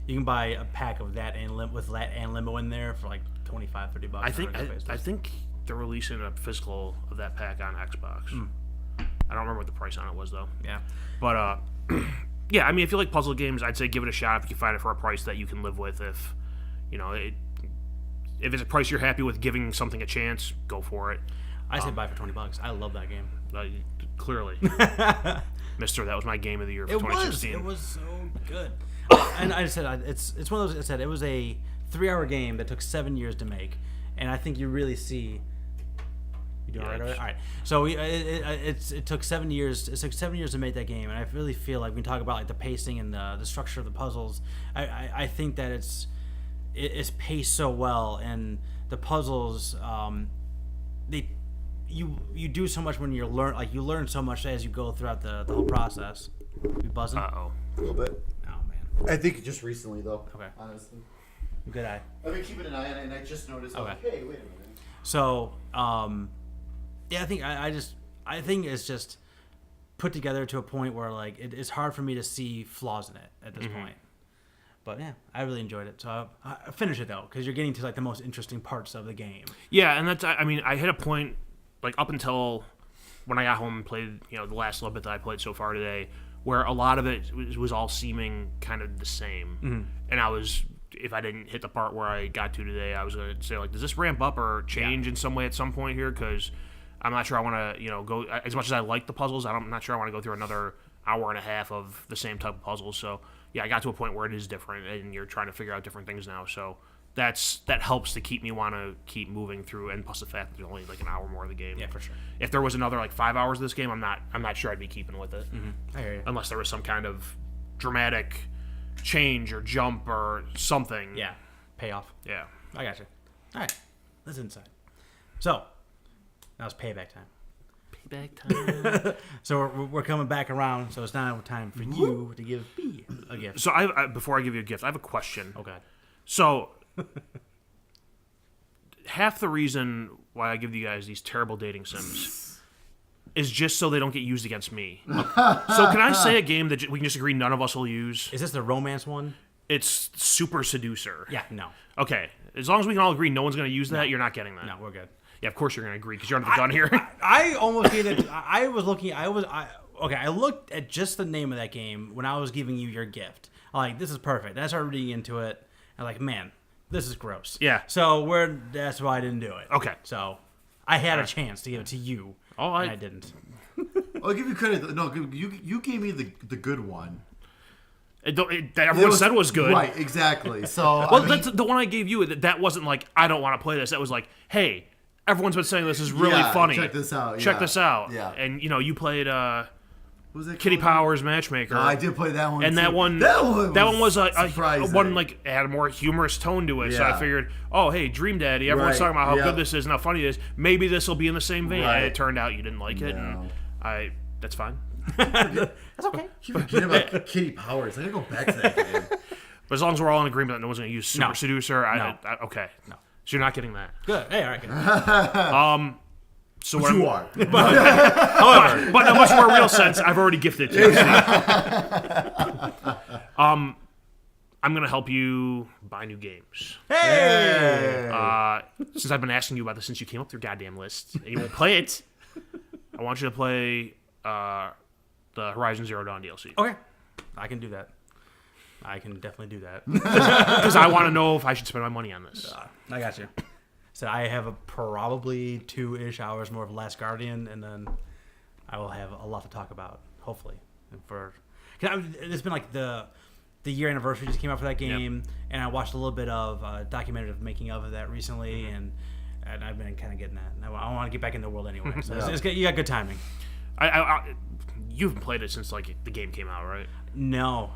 you can buy a pack of that and Limbo in there for like $25-$30. I think they're releasing a physical of that pack on Xbox. I don't remember what the price on it was though. Yeah, but yeah, I mean, if you like puzzle games, I'd say give it a shot if you can find it for a price that you can live with. If if it's a price you're happy with giving something a chance, go for it. I say buy for $20. I love that game. Clearly, Mister, that was my game of the year for 2016. It was so good. And I said it's one of those. I said it was a 3-hour game that took 7 years to make, and I think you really see. You doing all right? So it took 7 years. It took 7 years to make that game, and I really feel like we talk about like the pacing and the structure of the puzzles. I think that it's paced so well, and the puzzles you do so much when you learn so much as you go throughout the whole process. You buzzing? Uh-oh. A little bit. Oh man. I think just recently though. Okay. Honestly. Good eye. I've been keeping an eye on it, and I just noticed. Okay. Like, hey, wait a minute. So, yeah, I think I think it's just put together to a point where like it's hard for me to see flaws in it at this point. But yeah, I really enjoyed it. So I finish it though, because you're getting to like the most interesting parts of the game. Yeah, and I mean, I hit a point like up until when I got home and played, the last little bit that I played so far today, where a lot of it was all seeming kind of the same, and I was. If I didn't hit the part where I got to today, I was going to say, like, does this ramp up or change in some way at some point here? Because I'm not sure I want to, go... As much as I like the puzzles, I'm not sure I want to go through another hour and a half of the same type of puzzles. So, yeah, I got to a point where it is different, and you're trying to figure out different things now. So that helps to keep me want to keep moving through, and plus the fact that there's only, like, an hour more of the game. Yeah, for sure. If there was another, like, 5 hours of this game, I'm not sure I'd be keeping with it. I hear you. Unless there was some kind of dramatic change or jump or something. Yeah. Payoff. Yeah. I got you. All right. Let's inside. So, now it's payback time. Payback time. So we're coming back around. So it's now time for you to give me a gift. So before I give you a gift, I have a question. Oh God. So half the reason why I give you guys these terrible dating sims is just so they don't get used against me. So can I say a game that we can just agree none of us will use? Is this the romance one? It's Super Seducer. Yeah. No. Okay. As long as we can all agree no one's going to use that, you're not getting that. No, we're good. Yeah, of course you're going to agree because you're under the gun here. I almost gave it. I was looking. I looked at just the name of that game when I was giving you your gift. I'm like, this is perfect. And I started reading into it. I'm like, man, this is gross. Yeah. So that's why I didn't do it. Okay. So I had a chance to give it to you. Oh, and I didn't. I'll give you credit. No, you gave me the good one. Everyone said was good. Right, exactly. So well, that's the one I gave you. That wasn't like I don't want to play this. That was like, hey, everyone's been saying this is really funny. Check this out. Check this out. Yeah. And you played was it? Kitty called? Powers Matchmaker. Oh, I did play that one. And too. that one was a one like it had a more humorous tone to it. So I Yeah. figured, oh hey, Dream Daddy, everyone's Right, talking about how yeah. good this is and how funny it is. Maybe this will be in the same vein. Right. And it turned out you didn't like it, No. and that's fine. That's okay. You forget about Kitty Powers. I gotta go back to that game. But as long as we're all in agreement that no one's going to use Super No. Seducer, No. okay. No. So you're not getting that. Good. Hey, all right. Good. So what You I'm- are. However, but in a much more real sense, I've already gifted it to you. I'm going to help you buy new games. Hey. Since I've been asking you about this since you came up with your goddamn list, and you won't play it, I want you to play the Horizon Zero Dawn DLC. Okay. I can do that. I can definitely do that. Because I want to know if I should spend my money on this. I got you. So I have probably 2-ish hours more of Last Guardian, and then I will have a lot to talk about, hopefully. And it's been like the year anniversary just came out for that game, and I watched a little bit of documentary of making of that recently, and I've been kind of getting that. And I want to get back in the world anyway. So it's good. You got good timing. You haven't played it since like the game came out, right? No.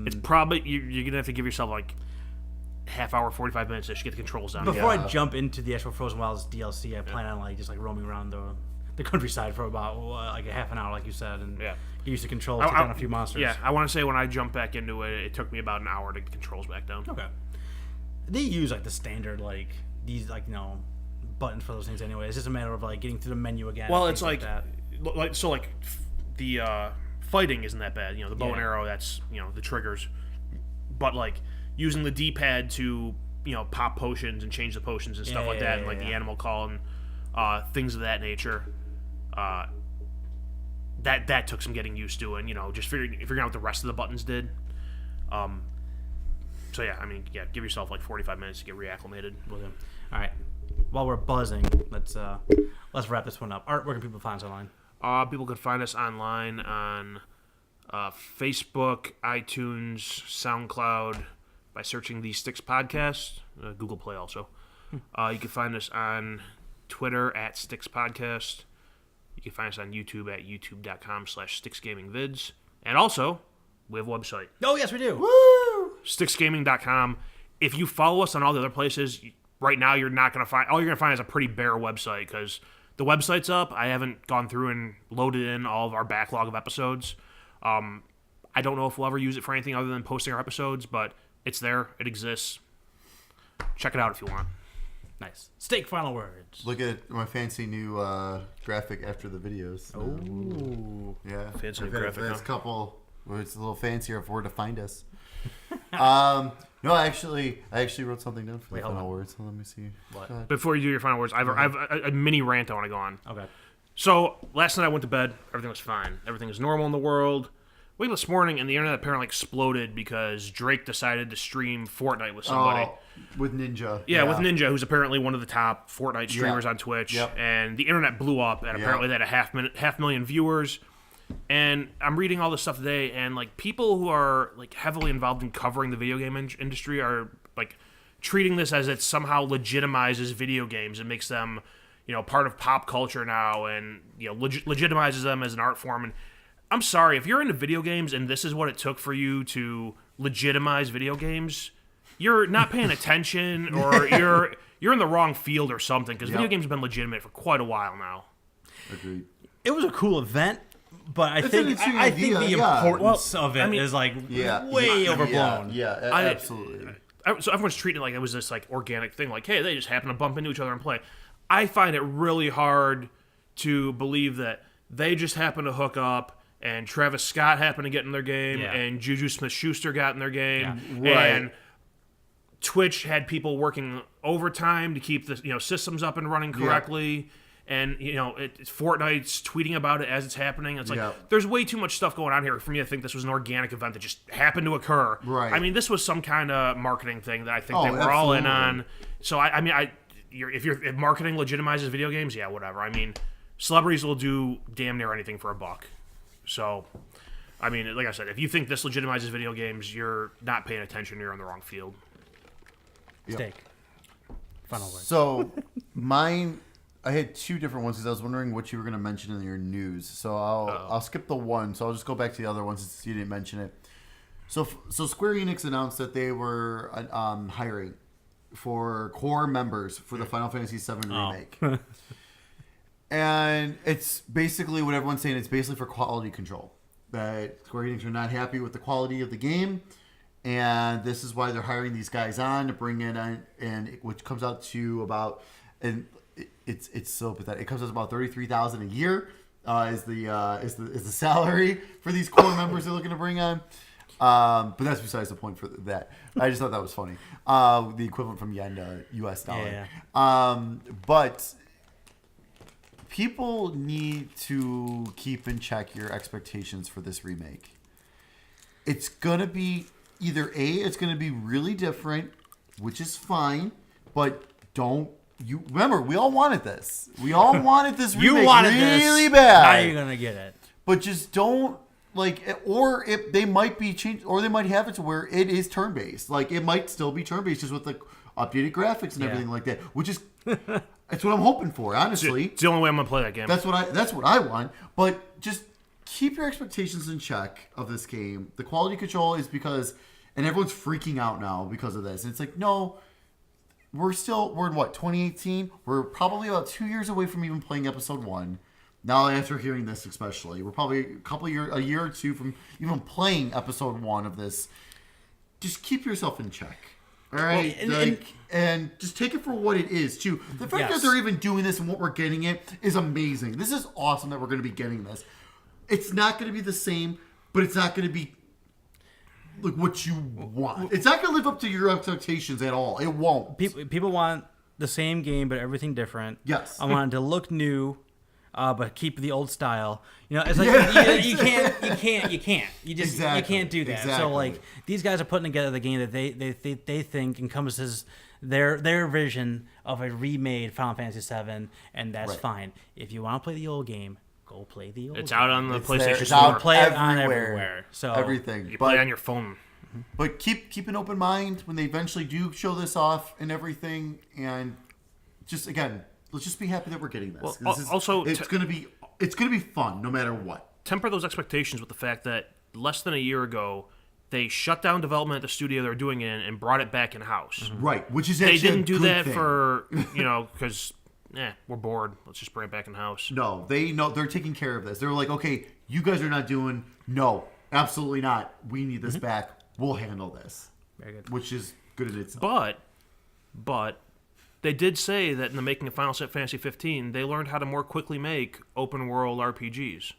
It's probably you're gonna have to give yourself like half hour, 45 minutes to get the controls down. Before I jump into the actual Frozen Wilds DLC, I plan on just roaming around the countryside for about like a half an hour, like you said, and get used to controls, take down a few monsters. Yeah, I want to say when I jumped back into it, it took me about an hour to get the controls back down. Okay. They use the standard these buttons for those things anyway. It's just a matter of getting through the menu again. Well, and it's things that. The fighting isn't that bad. The bow and arrow, that's the triggers, but using the D-pad to pop potions and change the potions and stuff like that, and the animal call and things of that nature. That took some getting used to, and just figuring out what the rest of the buttons did. So give yourself 45 minutes to get reacclimated. All right. While we're buzzing, let's wrap this one up. Art, where can people find us online? People can find us online on Facebook, iTunes, SoundCloud by searching the Sticks Podcast, Google Play also. You can find us on Twitter at Sticks Podcast. You can find us on YouTube at youtube.com/SticksGamingVids. And also, we have a website. Oh, yes, we do. Woo! SticksGaming.com. If you follow us on all the other places, right now you're not going to find... All you're going to find is a pretty bare website, because the website's up. I haven't gone through and loaded in all of our backlog of episodes. I don't know if we'll ever use it for anything other than posting our episodes, but it's there. It exists. Check it out if you want. Nice. Steak final words. Look at my fancy new graphic after the videos. Ooh. Yeah. Fancy I've new got graphic, a huh? couple where it's a little fancier of where to find us. No, I actually wrote something down for the hold final on. words. So let me see. What? Before you do your final words, I have a mini rant I want to go on. Okay. So, last night I went to bed. Everything was fine. Everything was normal in the world. Wake up this morning, and the internet apparently exploded because Drake decided to stream Fortnite with somebody. Oh, with Ninja. Yeah, with Ninja, who's apparently one of the top Fortnite streamers Yeah. on Twitch. Yep. And the internet blew up, and apparently they had a half million viewers. And I'm reading all this stuff today, and people who are heavily involved in covering the video game industry are treating this as it somehow legitimizes video games and makes them, part of pop culture now, and legitimizes them as an art form. And I'm sorry, if you're into video games and this is what it took for you to legitimize video games, you're not paying attention, or you're in the wrong field or something, because video games have been legitimate for quite a while now. Agreed. It was a cool event, but I It's think an interesting I think idea, the yeah. importance of it I mean, is Yeah. way overblown. Yeah, absolutely. So everyone's treating it like it was this organic thing, hey, they just happen to bump into each other and play. I find it really hard to believe that they just happen to hook up, and Travis Scott happened to get in their game, and Juju Smith-Schuster got in their game, Right. and Twitch had people working overtime to keep the systems up and running correctly. And it's Fortnite's tweeting about it as it's happening. It's there's way too much stuff going on here for me to think this was an organic event that just happened to occur. Right. I mean, this was some kind of marketing thing that I think they were all in on. So if marketing legitimizes video games, yeah, whatever. I mean, celebrities will do damn near anything for a buck. So, I mean, like I said, if you think this legitimizes video games, you're not paying attention. You're in the wrong field. Steak. Final words. So, mine, I had two different ones because I was wondering what you were going to mention in your news. So I'll skip the one. So I'll just go back to the other ones since you didn't mention it. So Square Enix announced that they were hiring for core members for the Final Fantasy VII remake. And it's basically what everyone's saying. It's basically for quality control. That Square Enix are not happy with the quality of the game. And this is why they're hiring these guys on to bring in, which comes out to about, and it's so pathetic. It comes out to about $33,000 a year is the salary for these core members they're looking to bring on. But that's besides the point for that. I just thought that was funny. The equivalent from yen to U.S. dollar. Yeah. But people need to keep in check your expectations for this remake. It's gonna be either it's going to be really different, which is fine, but you remember we all wanted this. We all wanted this remake You wanted really this. bad. Now you're gonna get it. But just don't or if they might be changed, or they might have it to where it is turn based. Like it might still be turn based, just with the updated graphics and everything like that. Which is that's what I'm hoping for. Honestly, It's the only way I'm gonna play that game. that's what I want. But just keep your expectations in check of this game. The quality control is because, and everyone's freaking out now because of this. It's like, no, we're in what, 2018? We're probably about 2 years away from even playing episode 1. Now, after hearing this, especially, we're probably a year or two from even playing episode 1 of this. Just keep yourself in check. All right, and just take it for what it is too. The fact that they're even doing this and what we're getting it is amazing. This is awesome that we're going to be getting this. It's not going to be the same, but it's not going to be like what you want. It's not going to live up to your expectations at all. It won't. People want the same game, but everything different. Yes. I want it to look new, but keep the old style. You know, it's like you can't. You just Exactly. you can't do that. Exactly. So like these guys are putting together the game that they think encompasses their vision of a remade Final Fantasy VII, and that's Right. fine. If you want to play the old game, go play the old. It's game. out on the It's there. PlayStation It's Store. out Play it on everywhere. So everything. You play it on your phone. But keep an open mind when they eventually do show this off and everything, and just again, let's just be happy that we're getting this. Well, This is- also, it's gonna be fun no matter what. Temper those expectations with the fact that less than a year ago, they shut down development at the studio they were doing it in and brought it back in house. Right, which is They actually didn't a do good that thing. for because we're bored. Let's just bring it back in house. No, they know they're taking care of this. They're like, okay, you guys are not doing. No, absolutely not. We need this back. We'll handle this. Very good. Which is good in itself. But they did say that in the making of Final Fantasy 15, they learned how to more quickly make open world RPGs.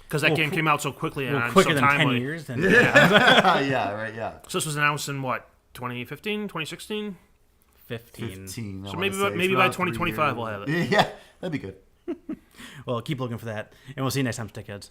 Because that game came out so quickly and quicker so than timely. 10 years. Then Yeah, right. Yeah, So this was announced in what, 2015, 2016? 15. 15. I So wanna maybe say. It's by about 3 2025 years. we'll have it. Yeah, that'd be good. Well, keep looking for that, and we'll see you next time, Stickheads.